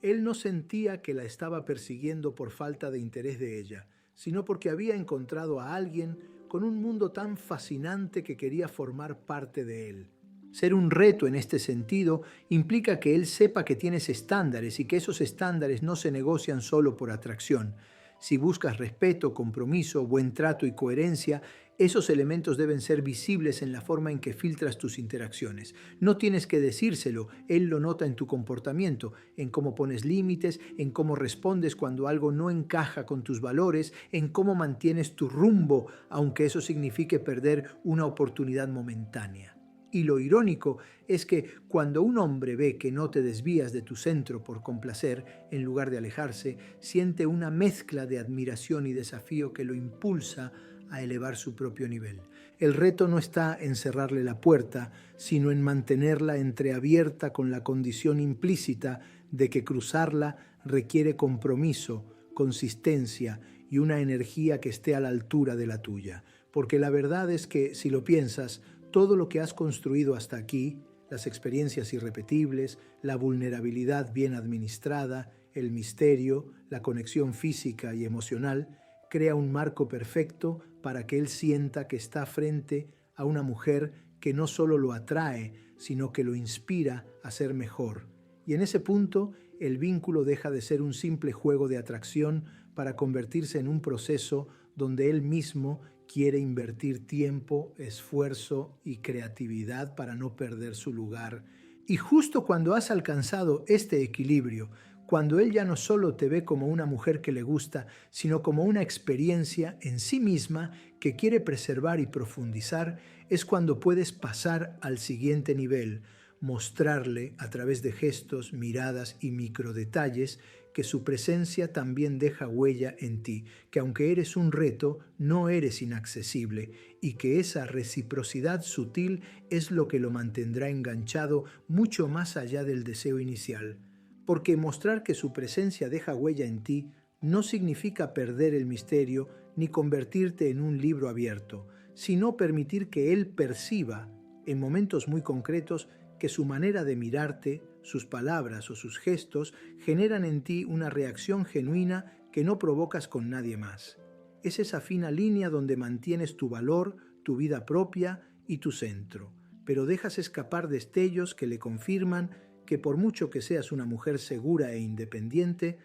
Él no sentía que la estaba persiguiendo por falta de interés de ella, sino porque había encontrado a alguien con un mundo tan fascinante que quería formar parte de él. Ser un reto en este sentido implica que él sepa que tienes estándares y que esos estándares no se negocian solo por atracción. Si buscas respeto, compromiso, buen trato y coherencia, esos elementos deben ser visibles en la forma en que filtras tus interacciones. No tienes que decírselo, él lo nota en tu comportamiento, en cómo pones límites, en cómo respondes cuando algo no encaja con tus valores, en cómo mantienes tu rumbo, aunque eso signifique perder una oportunidad momentánea. Y lo irónico es que cuando un hombre ve que no te desvías de tu centro por complacer, en lugar de alejarse, siente una mezcla de admiración y desafío que lo impulsa a elevar su propio nivel. El reto no está en cerrarle la puerta, sino en mantenerla entreabierta con la condición implícita de que cruzarla requiere compromiso, consistencia y una energía que esté a la altura de la tuya. Porque la verdad es que, si lo piensas, todo lo que has construido hasta aquí, las experiencias irrepetibles, la vulnerabilidad bien administrada, el misterio, la conexión física y emocional, crea un marco perfecto para que él sienta que está frente a una mujer que no solo lo atrae, sino que lo inspira a ser mejor. Y en ese punto, el vínculo deja de ser un simple juego de atracción para convertirse en un proceso donde él mismo quiere invertir tiempo, esfuerzo y creatividad para no perder su lugar. Y justo cuando has alcanzado este equilibrio, cuando él ya no solo te ve como una mujer que le gusta, sino como una experiencia en sí misma que quiere preservar y profundizar, es cuando puedes pasar al siguiente nivel, mostrarle a través de gestos, miradas y microdetalles que su presencia también deja huella en ti, que aunque eres un reto, no eres inaccesible y que esa reciprocidad sutil es lo que lo mantendrá enganchado mucho más allá del deseo inicial. Porque mostrar que su presencia deja huella en ti no significa perder el misterio ni convertirte en un libro abierto, sino permitir que él perciba, en momentos muy concretos, que su manera de mirarte, sus palabras o sus gestos generan en ti una reacción genuina que no provocas con nadie más. Es esa fina línea donde mantienes tu valor, tu vida propia y tu centro, pero dejas escapar destellos que le confirman que por mucho que seas una mujer segura e independiente,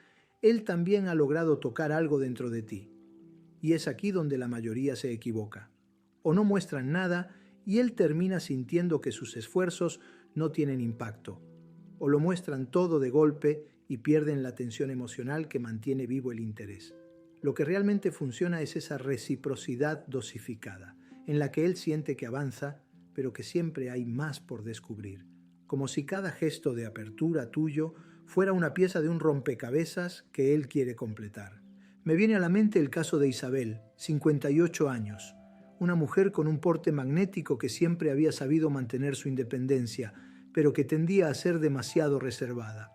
él también ha logrado tocar algo dentro de ti. Y es aquí donde la mayoría se equivoca. O no muestran nada y él termina sintiendo que sus esfuerzos no tienen impacto. O lo muestran todo de golpe y pierden la tensión emocional que mantiene vivo el interés. Lo que realmente funciona es esa reciprocidad dosificada, en la que él siente que avanza, pero que siempre hay más por descubrir. Como si cada gesto de apertura tuyo fuera una pieza de un rompecabezas que él quiere completar. Me viene a la mente el caso de Isabel, 58 años, una mujer con un porte magnético que siempre había sabido mantener su independencia, pero que tendía a ser demasiado reservada.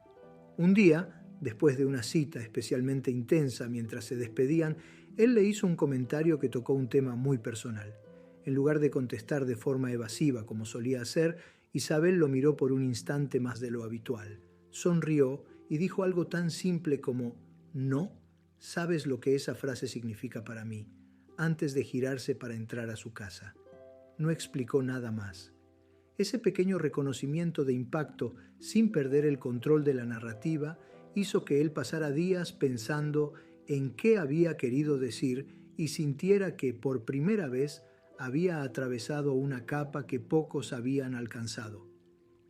Un día, después de una cita especialmente intensa mientras se despedían, él le hizo un comentario que tocó un tema muy personal. En lugar de contestar de forma evasiva como solía hacer, Isabel lo miró por un instante más de lo habitual. Sonrió y dijo algo tan simple como «No, sabes lo que esa frase significa para mí», antes de girarse para entrar a su casa. No explicó nada más. Ese pequeño reconocimiento de impacto, sin perder el control de la narrativa, hizo que él pasara días pensando en qué había querido decir y sintiera que, por primera vez, había atravesado una capa que pocos habían alcanzado.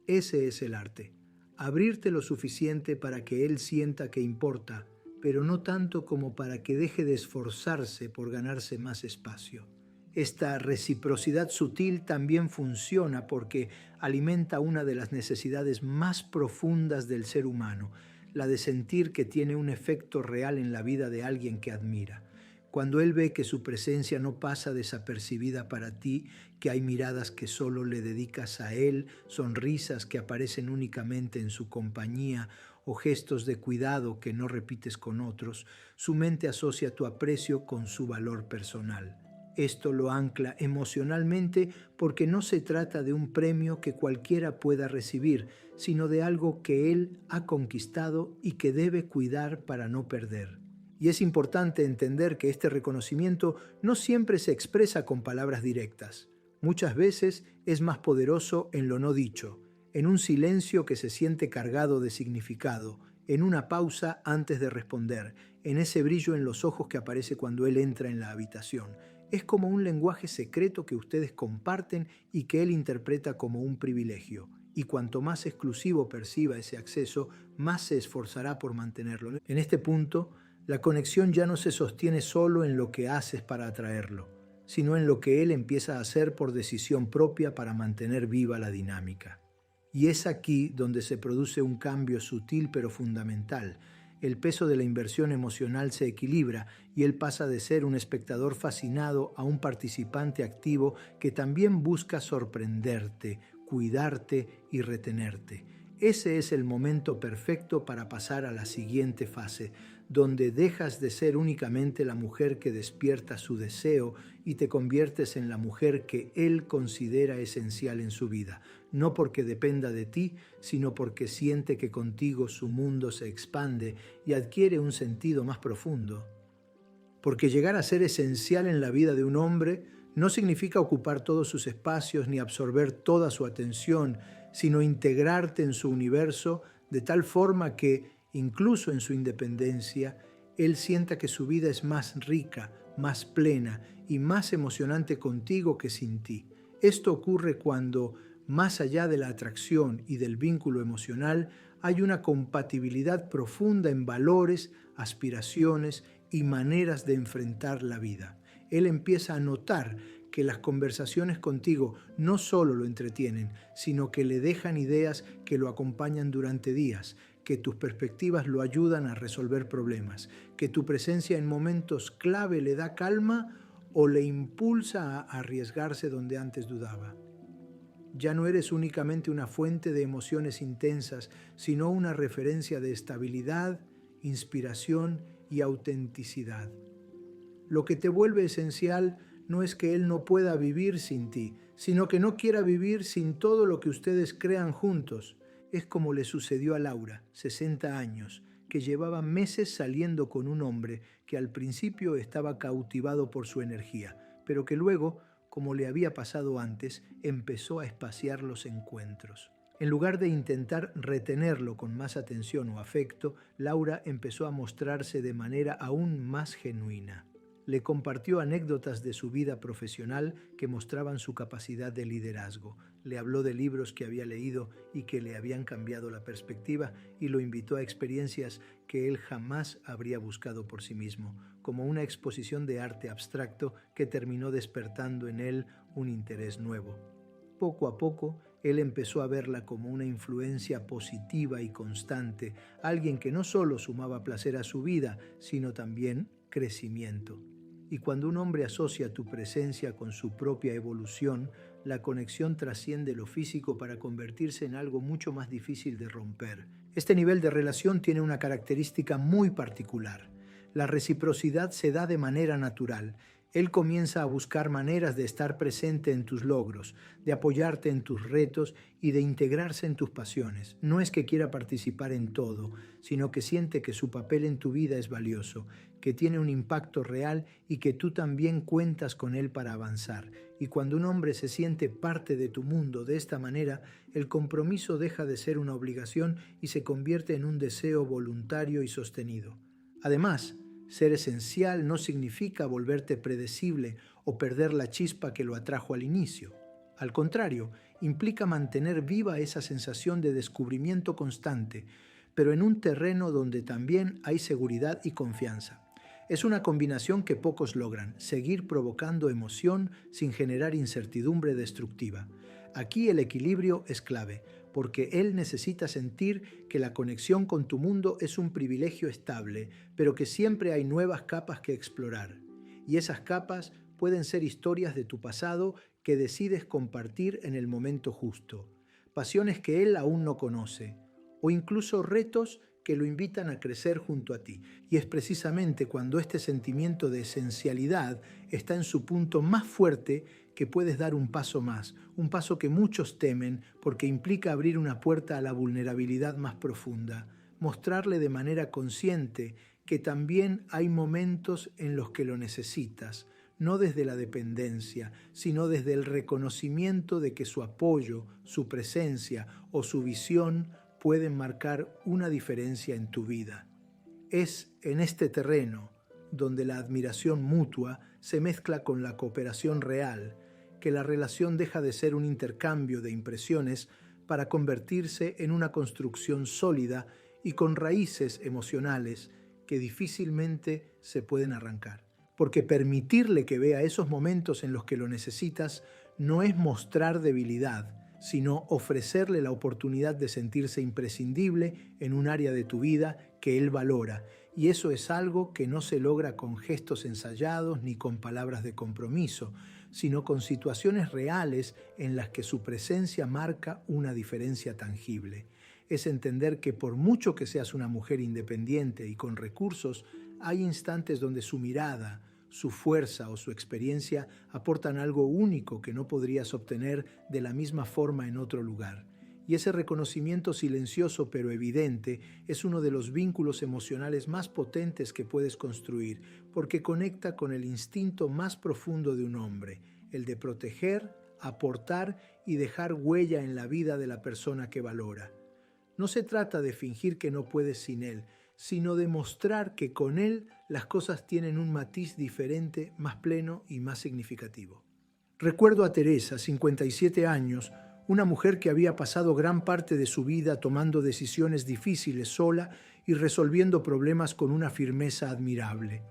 Ese es el arte, abrirte lo suficiente para que él sienta que importa, pero no tanto como para que deje de esforzarse por ganarse más espacio. Esta reciprocidad sutil también funciona porque alimenta una de las necesidades más profundas del ser humano, la de sentir que tiene un efecto real en la vida de alguien que admira. Cuando él ve que su presencia no pasa desapercibida para ti, que hay miradas que solo le dedicas a él, sonrisas que aparecen únicamente en su compañía o gestos de cuidado que no repites con otros, su mente asocia tu aprecio con su valor personal. Esto lo ancla emocionalmente porque no se trata de un premio que cualquiera pueda recibir, sino de algo que él ha conquistado y que debe cuidar para no perder. Y es importante entender que este reconocimiento no siempre se expresa con palabras directas. Muchas veces es más poderoso en lo no dicho, en un silencio que se siente cargado de significado, en una pausa antes de responder, en ese brillo en los ojos que aparece cuando él entra en la habitación. Es como un lenguaje secreto que ustedes comparten y que él interpreta como un privilegio. Y cuanto más exclusivo perciba ese acceso, más se esforzará por mantenerlo. En este punto, la conexión ya no se sostiene solo en lo que haces para atraerlo, sino en lo que él empieza a hacer por decisión propia para mantener viva la dinámica. Y es aquí donde se produce un cambio sutil pero fundamental. El peso de la inversión emocional se equilibra y él pasa de ser un espectador fascinado a un participante activo que también busca sorprenderte, cuidarte y retenerte. Ese es el momento perfecto para pasar a la siguiente fase, donde dejas de ser únicamente la mujer que despierta su deseo y te conviertes en la mujer que él considera esencial en su vida, no porque dependa de ti, sino porque siente que contigo su mundo se expande y adquiere un sentido más profundo. Porque llegar a ser esencial en la vida de un hombre no significa ocupar todos sus espacios ni absorber toda su atención, sino integrarte en su universo de tal forma que, incluso en su independencia, él sienta que su vida es más rica, más plena y más emocionante contigo que sin ti. Esto ocurre cuando, más allá de la atracción y del vínculo emocional, hay una compatibilidad profunda en valores, aspiraciones y maneras de enfrentar la vida. Él empieza a notar que las conversaciones contigo no solo lo entretienen, sino que le dejan ideas que lo acompañan durante días, que tus perspectivas lo ayudan a resolver problemas, que tu presencia en momentos clave le da calma o le impulsa a arriesgarse donde antes dudaba. Ya no eres únicamente una fuente de emociones intensas, sino una referencia de estabilidad, inspiración y autenticidad. Lo que te vuelve esencial no es que él no pueda vivir sin ti, sino que no quiera vivir sin todo lo que ustedes crean juntos. Es como le sucedió a Laura, 60 años, que llevaba meses saliendo con un hombre que al principio estaba cautivado por su energía, pero que luego, como le había pasado antes, empezó a espaciar los encuentros. En lugar de intentar retenerlo con más atención o afecto, Laura empezó a mostrarse de manera aún más genuina. Le compartió anécdotas de su vida profesional que mostraban su capacidad de liderazgo. Le habló de libros que había leído y que le habían cambiado la perspectiva y lo invitó a experiencias que él jamás habría buscado por sí mismo, como una exposición de arte abstracto que terminó despertando en él un interés nuevo. Poco a poco, él empezó a verla como una influencia positiva y constante, alguien que no solo sumaba placer a su vida, sino también crecimiento. Y cuando un hombre asocia tu presencia con su propia evolución, la conexión trasciende lo físico para convertirse en algo mucho más difícil de romper. Este nivel de relación tiene una característica muy particular. La reciprocidad se da de manera natural. Él comienza a buscar maneras de estar presente en tus logros, de apoyarte en tus retos y de integrarse en tus pasiones. No es que quiera participar en todo, sino que siente que su papel en tu vida es valioso, que tiene un impacto real y que tú también cuentas con él para avanzar. Y cuando un hombre se siente parte de tu mundo de esta manera, el compromiso deja de ser una obligación y se convierte en un deseo voluntario y sostenido. Además, ser esencial no significa volverte predecible o perder la chispa que lo atrajo al inicio. Al contrario, implica mantener viva esa sensación de descubrimiento constante, pero en un terreno donde también hay seguridad y confianza. Es una combinación que pocos logran, seguir provocando emoción sin generar incertidumbre destructiva. Aquí el equilibrio es clave, porque él necesita sentir que la conexión con tu mundo es un privilegio estable, pero que siempre hay nuevas capas que explorar. Y esas capas pueden ser historias de tu pasado que decides compartir en el momento justo, pasiones que él aún no conoce, o incluso retos que lo invitan a crecer junto a ti. Y es precisamente cuando este sentimiento de esencialidad está en su punto más fuerte que puedes dar un paso más, un paso que muchos temen porque implica abrir una puerta a la vulnerabilidad más profunda, mostrarle de manera consciente que también hay momentos en los que lo necesitas, no desde la dependencia, sino desde el reconocimiento de que su apoyo, su presencia o su visión pueden marcar una diferencia en tu vida. Es en este terreno donde la admiración mutua se mezcla con la cooperación real, que la relación deja de ser un intercambio de impresiones para convertirse en una construcción sólida y con raíces emocionales que difícilmente se pueden arrancar. porque permitirle que vea esos momentos en los que lo necesitas no es mostrar debilidad, sino ofrecerle la oportunidad de sentirse imprescindible en un área de tu vida que él valora. Y eso es algo que no se logra con gestos ensayados ni con palabras de compromiso, sino con situaciones reales en las que su presencia marca una diferencia tangible. Es entender que por mucho que seas una mujer independiente y con recursos, hay instantes donde su mirada, su fuerza o su experiencia aportan algo único que no podrías obtener de la misma forma en otro lugar. Y ese reconocimiento silencioso pero evidente es uno de los vínculos emocionales más potentes que puedes construir, porque conecta con el instinto más profundo de un hombre, el de proteger, aportar y dejar huella en la vida de la persona que valora. No se trata de fingir que no puedes sin él, sino de mostrar que con él las cosas tienen un matiz diferente, más pleno y más significativo. Recuerdo a Teresa, 57 años, una mujer que había pasado gran parte de su vida tomando decisiones difíciles sola y resolviendo problemas con una firmeza admirable.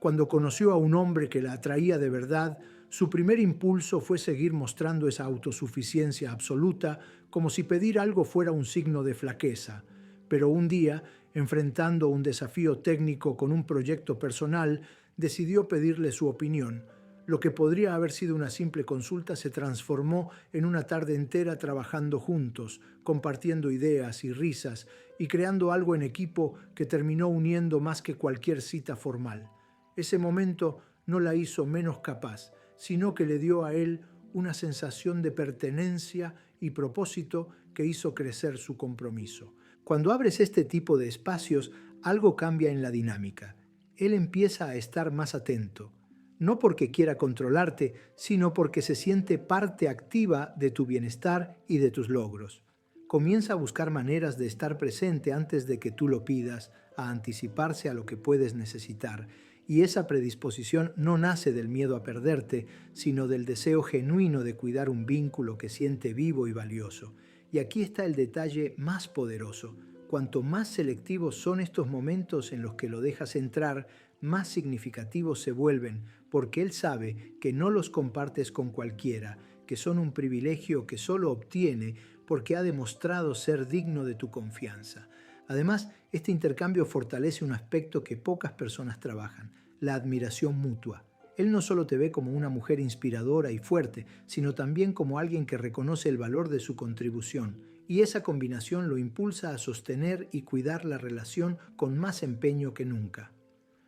Cuando conoció a un hombre que la atraía de verdad, su primer impulso fue seguir mostrando esa autosuficiencia absoluta, como si pedir algo fuera un signo de flaqueza. Pero un día, enfrentando un desafío técnico con un proyecto personal, decidió pedirle su opinión. Lo que podría haber sido una simple consulta se transformó en una tarde entera trabajando juntos, compartiendo ideas y risas y creando algo en equipo que terminó uniendo más que cualquier cita formal. Ese momento no la hizo menos capaz, sino que le dio a él una sensación de pertenencia y propósito que hizo crecer su compromiso. Cuando abres este tipo de espacios, algo cambia en la dinámica. Él empieza a estar más atento, no porque quiera controlarte, sino porque se siente parte activa de tu bienestar y de tus logros. Comienza a buscar maneras de estar presente antes de que tú lo pidas, a anticiparse a lo que puedes necesitar. Y esa predisposición no nace del miedo a perderte, sino del deseo genuino de cuidar un vínculo que siente vivo y valioso. Y aquí está el detalle más poderoso. Cuanto más selectivos son estos momentos en los que lo dejas entrar, más significativos se vuelven, porque él sabe que no los compartes con cualquiera, que son un privilegio que solo obtiene porque ha demostrado ser digno de tu confianza. Además, este intercambio fortalece un aspecto que pocas personas trabajan, la admiración mutua. Él no solo te ve como una mujer inspiradora y fuerte, sino también como alguien que reconoce el valor de su contribución, y esa combinación lo impulsa a sostener y cuidar la relación con más empeño que nunca.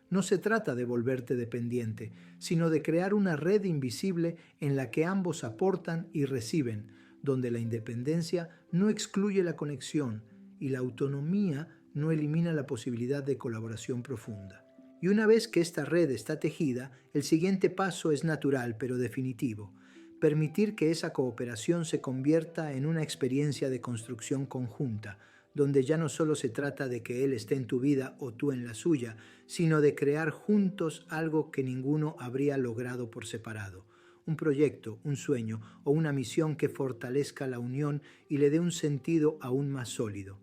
No se trata de volverte dependiente, sino de crear una red invisible en la que ambos aportan y reciben, donde la independencia no excluye la conexión y la autonomía no elimina la posibilidad de colaboración profunda. Y una vez que esta red está tejida, el siguiente paso es natural pero definitivo: permitir que esa cooperación se convierta en una experiencia de construcción conjunta, donde ya no solo se trata de que él esté en tu vida o tú en la suya, sino de crear juntos algo que ninguno habría logrado por separado. Un proyecto, un sueño o una misión que fortalezca la unión y le dé un sentido aún más sólido.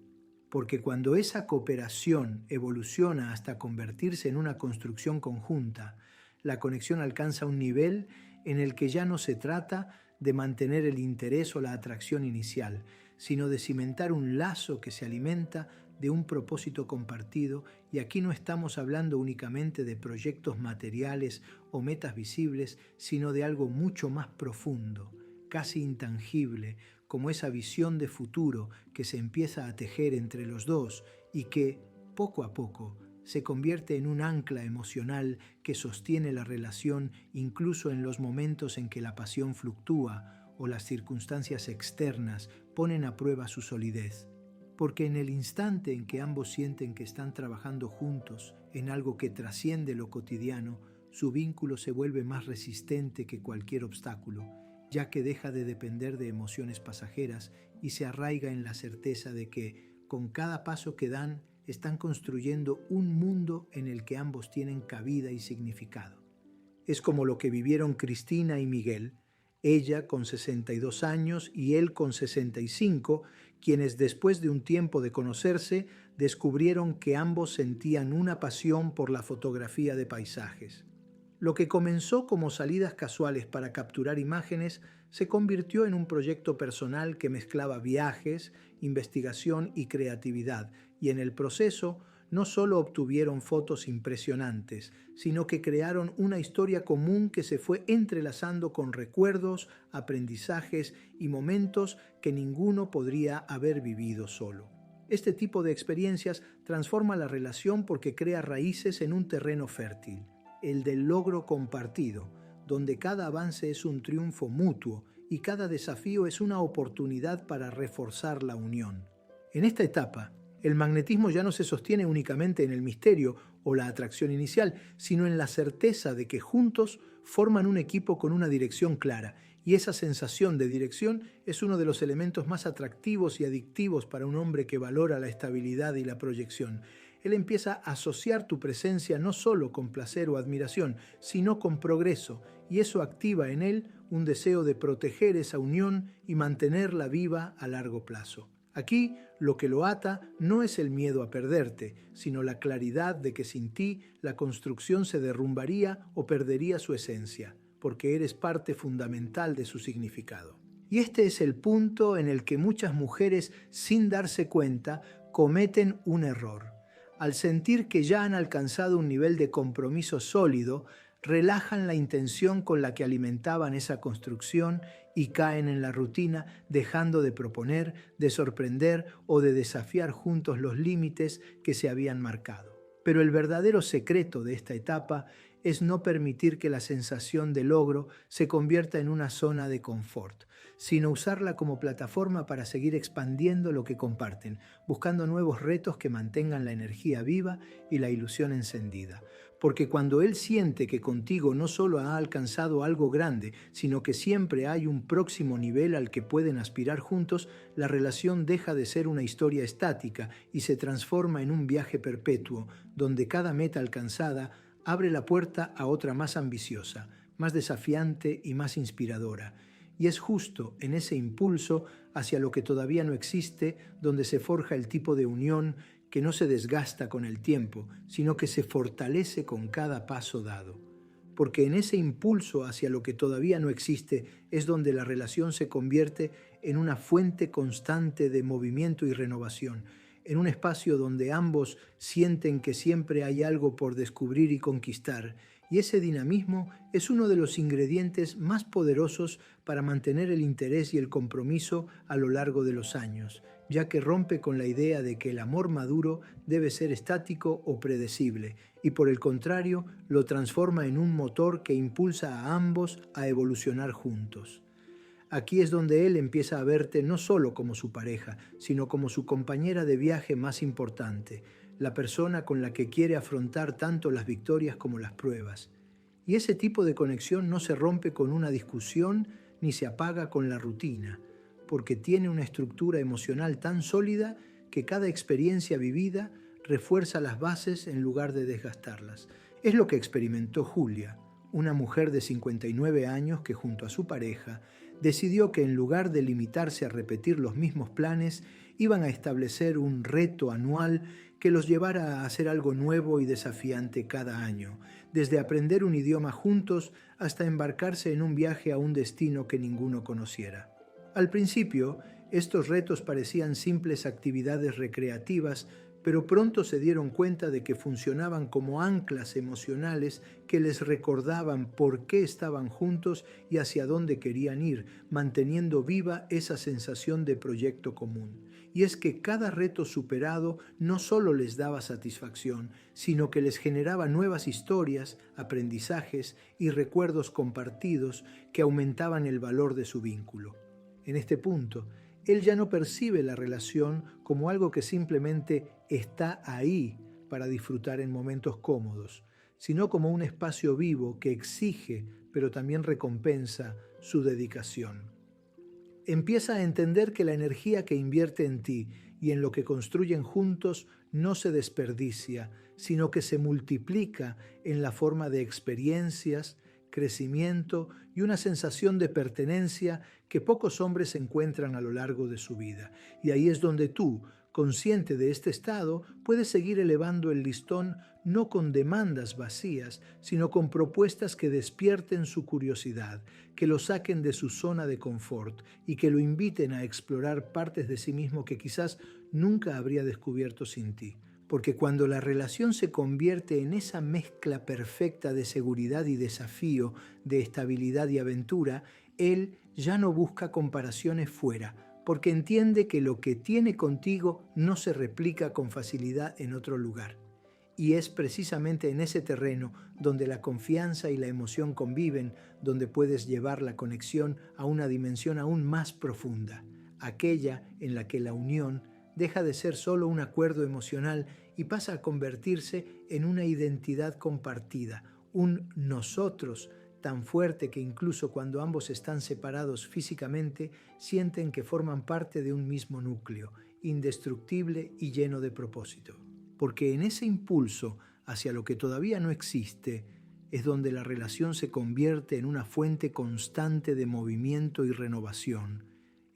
Porque cuando esa cooperación evoluciona hasta convertirse en una construcción conjunta, la conexión alcanza un nivel en el que ya no se trata de mantener el interés o la atracción inicial, sino de cimentar un lazo que se alimenta de un propósito compartido, y aquí no estamos hablando únicamente de proyectos materiales o metas visibles, sino de algo mucho más profundo, casi intangible, como esa visión de futuro que se empieza a tejer entre los dos y que, poco a poco, se convierte en un ancla emocional que sostiene la relación incluso en los momentos en que la pasión fluctúa o las circunstancias externas ponen a prueba su solidez. Porque en el instante en que ambos sienten que están trabajando juntos en algo que trasciende lo cotidiano, su vínculo se vuelve más resistente que cualquier obstáculo, ya que deja de depender de emociones pasajeras y se arraiga en la certeza de que, con cada paso que dan, están construyendo un mundo en el que ambos tienen cabida y significado. Es como lo que vivieron Cristina y Miguel, ella con 62 años y él con 65, quienes después de un tiempo de conocerse descubrieron que ambos sentían una pasión por la fotografía de paisajes. Lo que comenzó como salidas casuales para capturar imágenes se convirtió en un proyecto personal que mezclaba viajes, investigación y creatividad, y en el proceso no solo obtuvieron fotos impresionantes, sino que crearon una historia común que se fue entrelazando con recuerdos, aprendizajes y momentos que ninguno podría haber vivido solo. Este tipo de experiencias transforma la relación porque crea raíces en un terreno fértil, el del logro compartido, donde cada avance es un triunfo mutuo y cada desafío es una oportunidad para reforzar la unión. En esta etapa, el magnetismo ya no se sostiene únicamente en el misterio o la atracción inicial, sino en la certeza de que juntos forman un equipo con una dirección clara, y esa sensación de dirección es uno de los elementos más atractivos y adictivos para un hombre que valora la estabilidad y la proyección. Él empieza a asociar tu presencia no solo con placer o admiración, sino con progreso, y eso activa en él un deseo de proteger esa unión y mantenerla viva a largo plazo. Aquí lo que lo ata no es el miedo a perderte, sino la claridad de que sin ti la construcción se derrumbaría o perdería su esencia, porque eres parte fundamental de su significado. Y este es el punto en el que muchas mujeres, sin darse cuenta, cometen un error. Al sentir que ya han alcanzado un nivel de compromiso sólido, relajan la intención con la que alimentaban esa construcción y caen en la rutina, dejando de proponer, de sorprender o de desafiar juntos los límites que se habían marcado. Pero el verdadero secreto de esta etapa es no permitir que la sensación de logro se convierta en una zona de confort, sino usarla como plataforma para seguir expandiendo lo que comparten, buscando nuevos retos que mantengan la energía viva y la ilusión encendida. Porque cuando él siente que contigo no solo ha alcanzado algo grande, sino que siempre hay un próximo nivel al que pueden aspirar juntos, la relación deja de ser una historia estática y se transforma en un viaje perpetuo, donde cada meta alcanzada abre la puerta a otra más ambiciosa, más desafiante y más inspiradora. Y es justo en ese impulso hacia lo que todavía no existe donde se forja el tipo de unión que no se desgasta con el tiempo, sino que se fortalece con cada paso dado. Porque en ese impulso hacia lo que todavía no existe es donde la relación se convierte en una fuente constante de movimiento y renovación, en un espacio donde ambos sienten que siempre hay algo por descubrir y conquistar, y ese dinamismo es uno de los ingredientes más poderosos para mantener el interés y el compromiso a lo largo de los años, ya que rompe con la idea de que el amor maduro debe ser estático o predecible, y por el contrario, lo transforma en un motor que impulsa a ambos a evolucionar juntos. Aquí es donde él empieza a verte no solo como su pareja, sino como su compañera de viaje más importante, la persona con la que quiere afrontar tanto las victorias como las pruebas. Y ese tipo de conexión no se rompe con una discusión ni se apaga con la rutina, porque tiene una estructura emocional tan sólida que cada experiencia vivida refuerza las bases en lugar de desgastarlas. Es lo que experimentó Julia, una mujer de 59 años que junto a su pareja decidió que en lugar de limitarse a repetir los mismos planes, iban a establecer un reto anual que los llevara a hacer algo nuevo y desafiante cada año, desde aprender un idioma juntos hasta embarcarse en un viaje a un destino que ninguno conociera. Al principio, estos retos parecían simples actividades recreativas, pero pronto se dieron cuenta de que funcionaban como anclas emocionales que les recordaban por qué estaban juntos y hacia dónde querían ir, manteniendo viva esa sensación de proyecto común. Y es que cada reto superado no solo les daba satisfacción, sino que les generaba nuevas historias, aprendizajes y recuerdos compartidos que aumentaban el valor de su vínculo. En este punto, él ya no percibe la relación como algo que simplemente está ahí para disfrutar en momentos cómodos, sino como un espacio vivo que exige, pero también recompensa su dedicación. Empieza a entender que la energía que invierte en ti y en lo que construyen juntos no se desperdicia, sino que se multiplica en la forma de experiencias, crecimiento y una sensación de pertenencia que pocos hombres encuentran a lo largo de su vida. Y ahí es donde tú, Consciente de este estado, puedes seguir elevando el listón no con demandas vacías, sino con propuestas que despierten su curiosidad, que lo saquen de su zona de confort y que lo inviten a explorar partes de sí mismo que quizás nunca habría descubierto sin ti. Porque cuando la relación se convierte en esa mezcla perfecta de seguridad y desafío, de estabilidad y aventura, él ya no busca comparaciones fuera, porque entiende que lo que tiene contigo no se replica con facilidad en otro lugar. Y es precisamente en ese terreno donde la confianza y la emoción conviven, donde puedes llevar la conexión a una dimensión aún más profunda, aquella en la que la unión deja de ser solo un acuerdo emocional y pasa a convertirse en una identidad compartida, un nosotros tan fuerte que incluso cuando ambos están separados físicamente, sienten que forman parte de un mismo núcleo, indestructible y lleno de propósito. Porque en ese impulso hacia lo que todavía no existe, es donde la relación se convierte en una fuente constante de movimiento y renovación,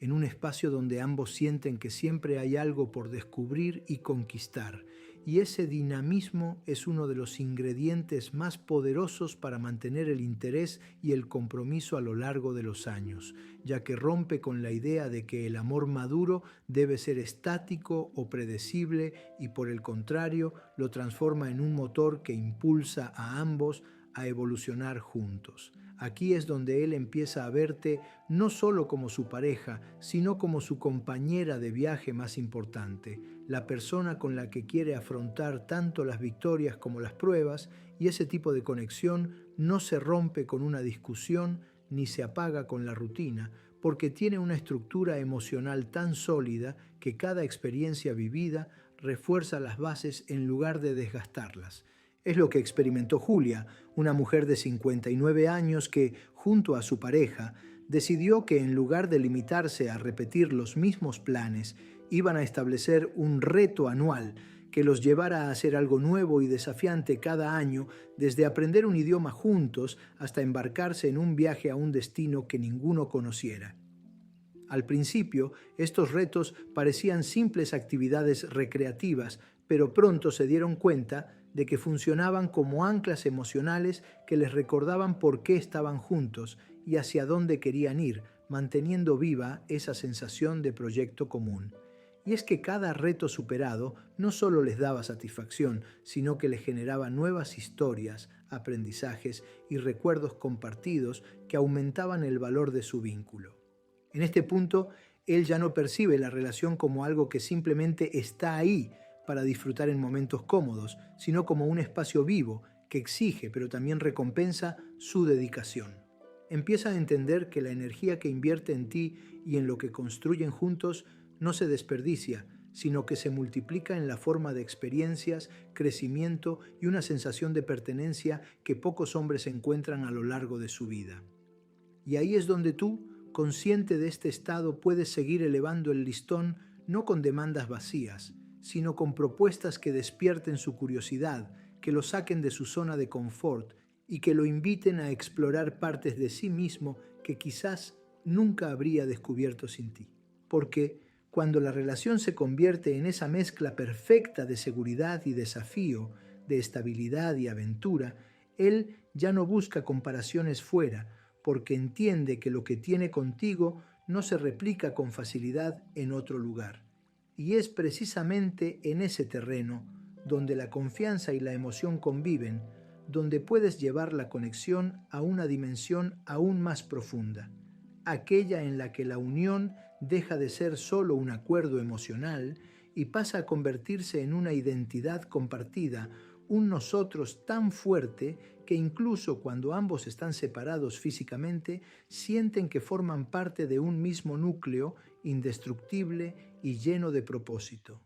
en un espacio donde ambos sienten que siempre hay algo por descubrir y conquistar, y ese dinamismo es uno de los ingredientes más poderosos para mantener el interés y el compromiso a lo largo de los años, ya que rompe con la idea de que el amor maduro debe ser estático o predecible y por el contrario lo transforma en un motor que impulsa a ambos a evolucionar juntos. Aquí es donde él empieza a verte no solo como su pareja, sino como su compañera de viaje más importante, la persona con la que quiere afrontar tanto las victorias como las pruebas, y ese tipo de conexión no se rompe con una discusión ni se apaga con la rutina, porque tiene una estructura emocional tan sólida que cada experiencia vivida refuerza las bases en lugar de desgastarlas. Es lo que experimentó Julia, una mujer de 59 años que, junto a su pareja, decidió que en lugar de limitarse a repetir los mismos planes, iban a establecer un reto anual que los llevara a hacer algo nuevo y desafiante cada año, desde aprender un idioma juntos hasta embarcarse en un viaje a un destino que ninguno conociera. Al principio, estos retos parecían simples actividades recreativas, pero pronto se dieron cuenta de que funcionaban como anclas emocionales que les recordaban por qué estaban juntos y hacia dónde querían ir, manteniendo viva esa sensación de proyecto común. Y es que cada reto superado no solo les daba satisfacción, sino que les generaba nuevas historias, aprendizajes y recuerdos compartidos que aumentaban el valor de su vínculo. En este punto, él ya no percibe la relación como algo que simplemente está ahí para disfrutar en momentos cómodos, sino como un espacio vivo que exige, pero también recompensa su dedicación. Empieza a entender que la energía que invierte en ti y en lo que construyen juntos no se desperdicia, sino que se multiplica en la forma de experiencias, crecimiento y una sensación de pertenencia que pocos hombres encuentran a lo largo de su vida. Y ahí es donde tú, consciente de este estado, puedes seguir elevando el listón no con demandas vacías, sino con propuestas que despierten su curiosidad, que lo saquen de su zona de confort y que lo inviten a explorar partes de sí mismo que quizás nunca habría descubierto sin ti. Porque cuando la relación se convierte en esa mezcla perfecta de seguridad y desafío, de estabilidad y aventura, él ya no busca comparaciones fuera, porque entiende que lo que tiene contigo no se replica con facilidad en otro lugar. Y es precisamente en ese terreno donde la confianza y la emoción conviven, donde puedes llevar la conexión a una dimensión aún más profunda, aquella en la que la unión deja de ser solo un acuerdo emocional y pasa a convertirse en una identidad compartida, un nosotros tan fuerte que incluso cuando ambos están separados físicamente, sienten que forman parte de un mismo núcleo indestructible y lleno de propósito.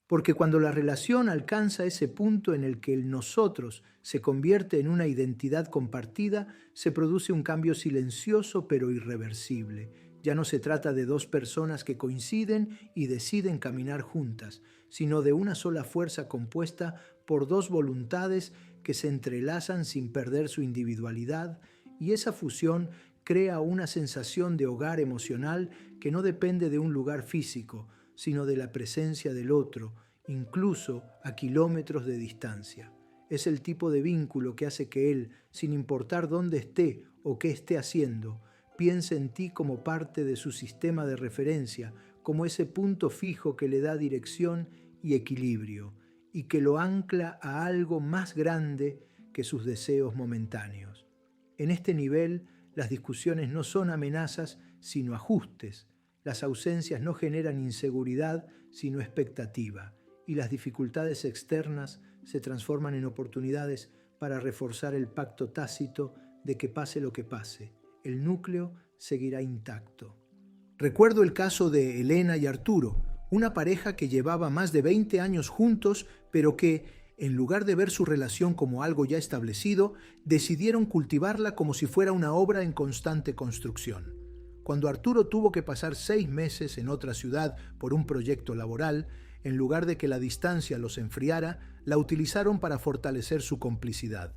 Porque cuando la relación alcanza ese punto en el que el nosotros se convierte en una identidad compartida, se produce un cambio silencioso pero irreversible. Ya no se trata de dos personas que coinciden y deciden caminar juntas, sino de una sola fuerza compuesta por dos voluntades que se entrelazan sin perder su individualidad, y esa fusión crea una sensación de hogar emocional que no depende de un lugar físico, sino de la presencia del otro, incluso a kilómetros de distancia. Es el tipo de vínculo que hace que él, sin importar dónde esté o qué esté haciendo, piense en ti como parte de su sistema de referencia, como ese punto fijo que le da dirección y equilibrio, y que lo ancla a algo más grande que sus deseos momentáneos. En este nivel, las discusiones no son amenazas, sino ajustes. Las ausencias no generan inseguridad, sino expectativa. Y las dificultades externas se transforman en oportunidades para reforzar el pacto tácito de que pase lo que pase, el núcleo seguirá intacto. Recuerdo el caso de Elena y Arturo, una pareja que llevaba más de 20 años juntos, pero que, en lugar de ver su relación como algo ya establecido, decidieron cultivarla como si fuera una obra en constante construcción. Cuando Arturo tuvo que pasar 6 meses en otra ciudad por un proyecto laboral, en lugar de que la distancia los enfriara, la utilizaron para fortalecer su complicidad.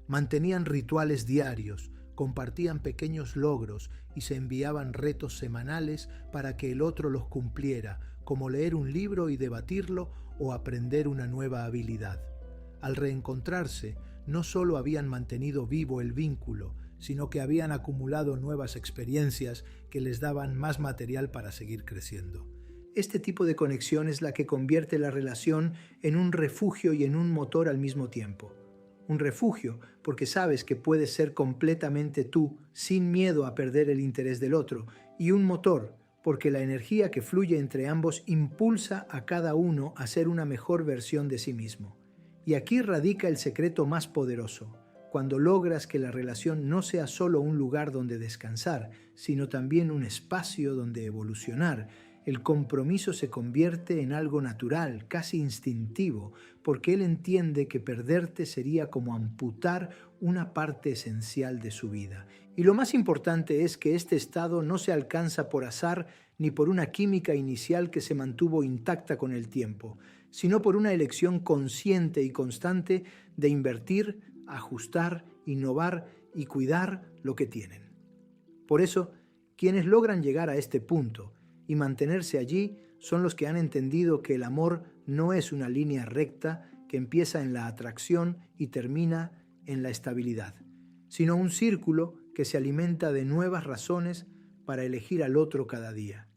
Mantenían rituales diarios, compartían pequeños logros y se enviaban retos semanales para que el otro los cumpliera, como leer un libro y debatirlo o aprender una nueva habilidad. Al reencontrarse, no solo habían mantenido vivo el vínculo, sino que habían acumulado nuevas experiencias que les daban más material para seguir creciendo. Este tipo de conexión es la que convierte la relación en un refugio y en un motor al mismo tiempo. Un refugio porque sabes que puedes ser completamente tú, sin miedo a perder el interés del otro, y un motor porque la energía que fluye entre ambos impulsa a cada uno a ser una mejor versión de sí mismo. Y aquí radica el secreto más poderoso, cuando logras que la relación no sea solo un lugar donde descansar, sino también un espacio donde evolucionar. El compromiso se convierte en algo natural, casi instintivo, porque él entiende que perderte sería como amputar una parte esencial de su vida. Y lo más importante es que este estado no se alcanza por azar ni por una química inicial que se mantuvo intacta con el tiempo, sino por una elección consciente y constante de invertir, ajustar, innovar y cuidar lo que tienen. Por eso, quienes logran llegar a este punto y mantenerse allí son los que han entendido que el amor no es una línea recta que empieza en la atracción y termina en la estabilidad, sino un círculo que se alimenta de nuevas razones para elegir al otro cada día.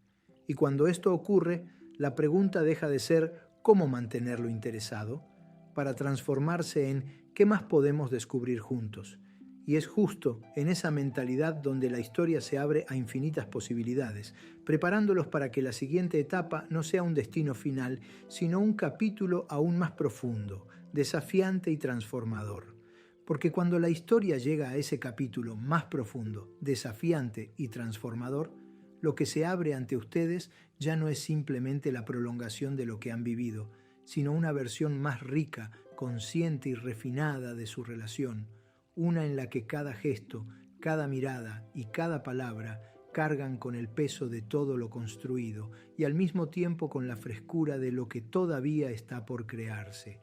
Y cuando esto ocurre, la pregunta deja de ser cómo mantenerlo interesado, para transformarse en qué más podemos descubrir juntos. Y es justo en esa mentalidad donde la historia se abre a infinitas posibilidades, preparándolos para que la siguiente etapa no sea un destino final, sino un capítulo aún más profundo, desafiante y transformador. Porque cuando la historia llega a ese capítulo más profundo, desafiante y transformador, lo que se abre ante ustedes ya no es simplemente la prolongación de lo que han vivido, sino una versión más rica, consciente y refinada de su relación, una en la que cada gesto, cada mirada y cada palabra cargan con el peso de todo lo construido y al mismo tiempo con la frescura de lo que todavía está por crearse.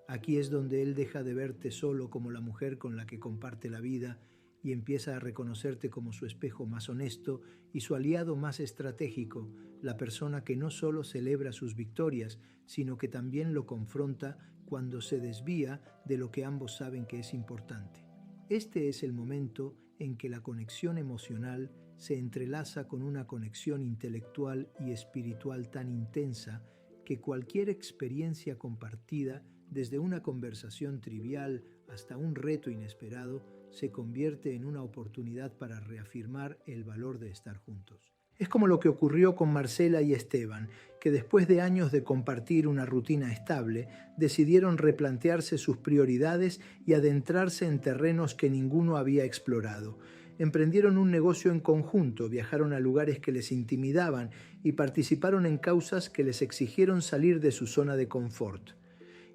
Aquí es donde él deja de verte solo como la mujer con la que comparte la vida y empieza a reconocerte como su espejo más honesto y su aliado más estratégico, la persona que no solo celebra sus victorias, sino que también lo confronta cuando se desvía de lo que ambos saben que es importante. Este es el momento en que la conexión emocional se entrelaza con una conexión intelectual y espiritual tan intensa que cualquier experiencia compartida, desde una conversación trivial hasta un reto inesperado, se convierte en una oportunidad para reafirmar el valor de estar juntos. Es como lo que ocurrió con Marcela y Esteban, que después de años de compartir una rutina estable, decidieron replantearse sus prioridades y adentrarse en terrenos que ninguno había explorado. Emprendieron un negocio en conjunto, viajaron a lugares que les intimidaban y participaron en causas que les exigieron salir de su zona de confort.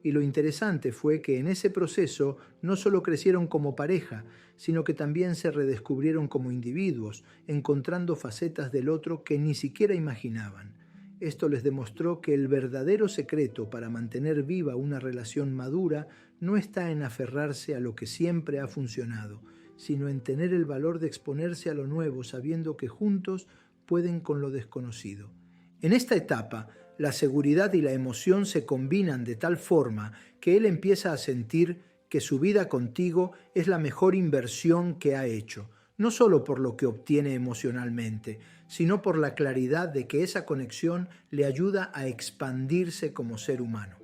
Y lo interesante fue que en ese proceso no solo crecieron como pareja, sino que también se redescubrieron como individuos, encontrando facetas del otro que ni siquiera imaginaban. Esto les demostró que el verdadero secreto para mantener viva una relación madura no está en aferrarse a lo que siempre ha funcionado, sino en tener el valor de exponerse a lo nuevo sabiendo que juntos pueden con lo desconocido. En esta etapa, La seguridad y la emoción se combinan de tal forma que él empieza a sentir que su vida contigo es la mejor inversión que ha hecho, no solo por lo que obtiene emocionalmente, sino por la claridad de que esa conexión le ayuda a expandirse como ser humano.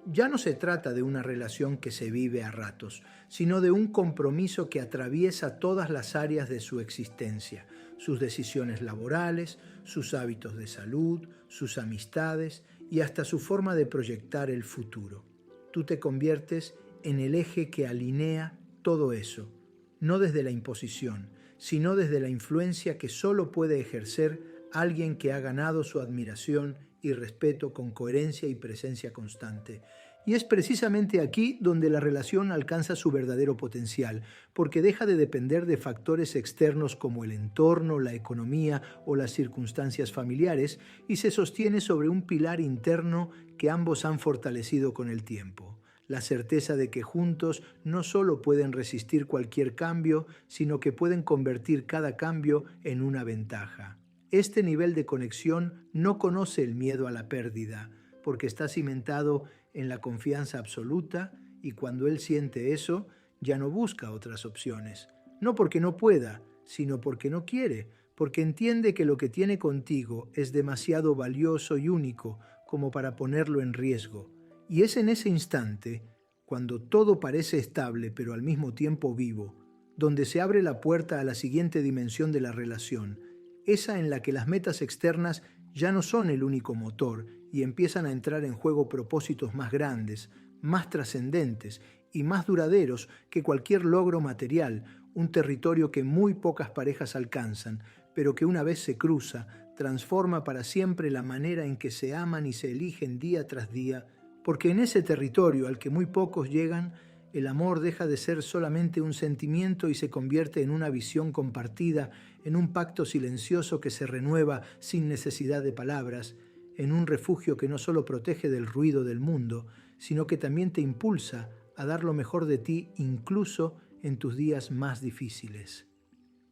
Ya no se trata de una relación que se vive a ratos, sino de un compromiso que atraviesa todas las áreas de su existencia, sus decisiones laborales, sus hábitos de salud, sus amistades y hasta su forma de proyectar el futuro. Tú te conviertes en el eje que alinea todo eso, no desde la imposición, sino desde la influencia que solo puede ejercer alguien que ha ganado su admiración y respeto con coherencia y presencia constante. Y es precisamente aquí donde la relación alcanza su verdadero potencial, porque deja de depender de factores externos como el entorno, la economía o las circunstancias familiares y se sostiene sobre un pilar interno que ambos han fortalecido con el tiempo. La certeza de que juntos no solo pueden resistir cualquier cambio, sino que pueden convertir cada cambio en una ventaja. Este nivel de conexión no conoce el miedo a la pérdida, porque está cimentado en la confianza absoluta y cuando él siente eso, ya no busca otras opciones. No porque no pueda, sino porque no quiere, porque entiende que lo que tiene contigo es demasiado valioso y único como para ponerlo en riesgo. Y es en ese instante, cuando todo parece estable pero al mismo tiempo vivo, donde se abre la puerta a la siguiente dimensión de la relación, esa en la que las metas externas ya no son el único motor y empiezan a entrar en juego propósitos más grandes, más trascendentes y más duraderos que cualquier logro material, un territorio que muy pocas parejas alcanzan, pero que una vez se cruza, transforma para siempre la manera en que se aman y se eligen día tras día, porque en ese territorio al que muy pocos llegan, el amor deja de ser solamente un sentimiento y se convierte en una visión compartida, en un pacto silencioso que se renueva sin necesidad de palabras, en un refugio que no solo protege del ruido del mundo, sino que también te impulsa a dar lo mejor de ti incluso en tus días más difíciles.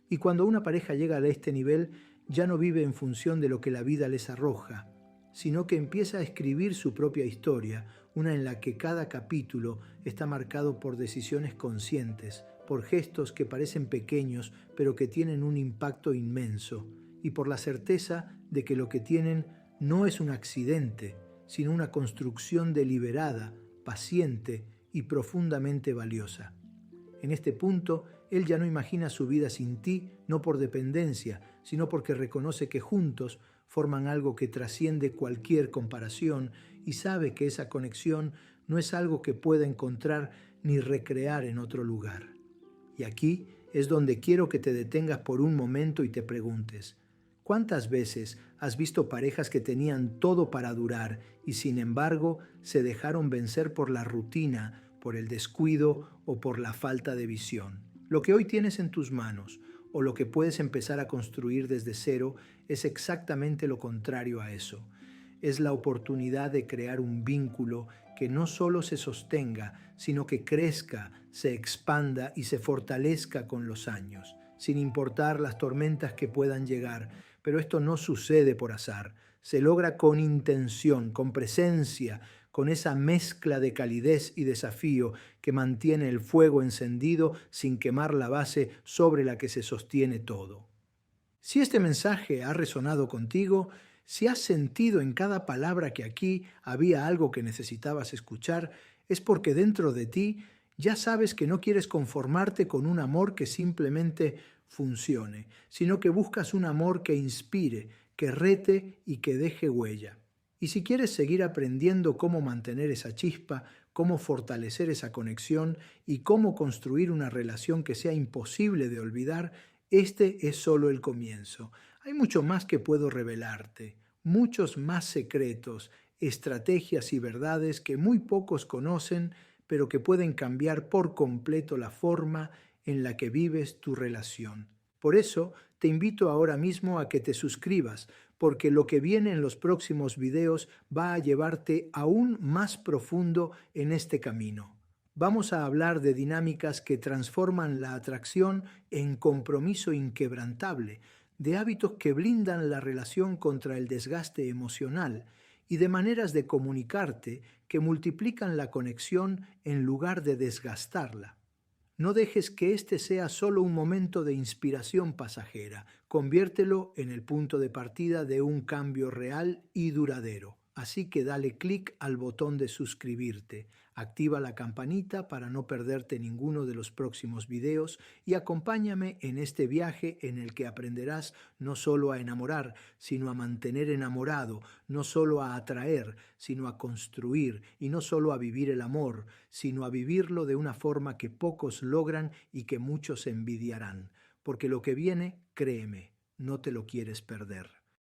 Y cuando una pareja llega a este nivel, ya no vive en función de lo que la vida les arroja, sino que empieza a escribir su propia historia, una en la que cada capítulo está marcado por decisiones conscientes, por gestos que parecen pequeños pero que tienen un impacto inmenso, y por la certeza de que lo que tienen no es un accidente, sino una construcción deliberada, paciente y profundamente valiosa. En este punto, él ya no imagina su vida sin ti, no por dependencia, sino porque reconoce que juntos forman algo que trasciende cualquier comparación y sabe que esa conexión no es algo que pueda encontrar ni recrear en otro lugar. Y aquí es donde quiero que te detengas por un momento y te preguntes, ¿cuántas veces has visto parejas que tenían todo para durar y sin embargo se dejaron vencer por la rutina, por el descuido o por la falta de visión? Lo que hoy tienes en tus manos o lo que puedes empezar a construir desde cero es exactamente lo contrario a eso. Es la oportunidad de crear un vínculo que no solo se sostenga, sino que crezca, se expanda y se fortalezca con los años, sin importar las tormentas que puedan llegar. Pero esto no sucede por azar, se logra con intención, con presencia, con esa mezcla de calidez y desafío que mantiene el fuego encendido sin quemar la base sobre la que se sostiene todo. Si este mensaje ha resonado contigo, si has sentido en cada palabra que aquí había algo que necesitabas escuchar, es porque dentro de ti ya sabes que no quieres conformarte con un amor que simplemente funcione, sino que buscas un amor que inspire, que rete y que deje huella. Y si quieres seguir aprendiendo cómo mantener esa chispa, cómo fortalecer esa conexión y cómo construir una relación que sea imposible de olvidar, este es solo el comienzo. Hay mucho más que puedo revelarte, muchos más secretos, estrategias y verdades que muy pocos conocen, pero que pueden cambiar por completo la forma en la que vives tu relación. Por eso, te invito ahora mismo a que te suscribas, porque lo que viene en los próximos videos va a llevarte aún más profundo en este camino. Vamos a hablar de dinámicas que transforman la atracción en compromiso inquebrantable, de hábitos que blindan la relación contra el desgaste emocional y de maneras de comunicarte que multiplican la conexión en lugar de desgastarla. No dejes que este sea solo un momento de inspiración pasajera, conviértelo en el punto de partida de un cambio real y duradero. Así que dale clic al botón de suscribirte, activa la campanita para no perderte ninguno de los próximos videos y acompáñame en este viaje en el que aprenderás no solo a enamorar, sino a mantener enamorado, no solo a atraer, sino a construir, y no solo a vivir el amor, sino a vivirlo de una forma que pocos logran y que muchos envidiarán. Porque lo que viene, créeme, no te lo quieres perder.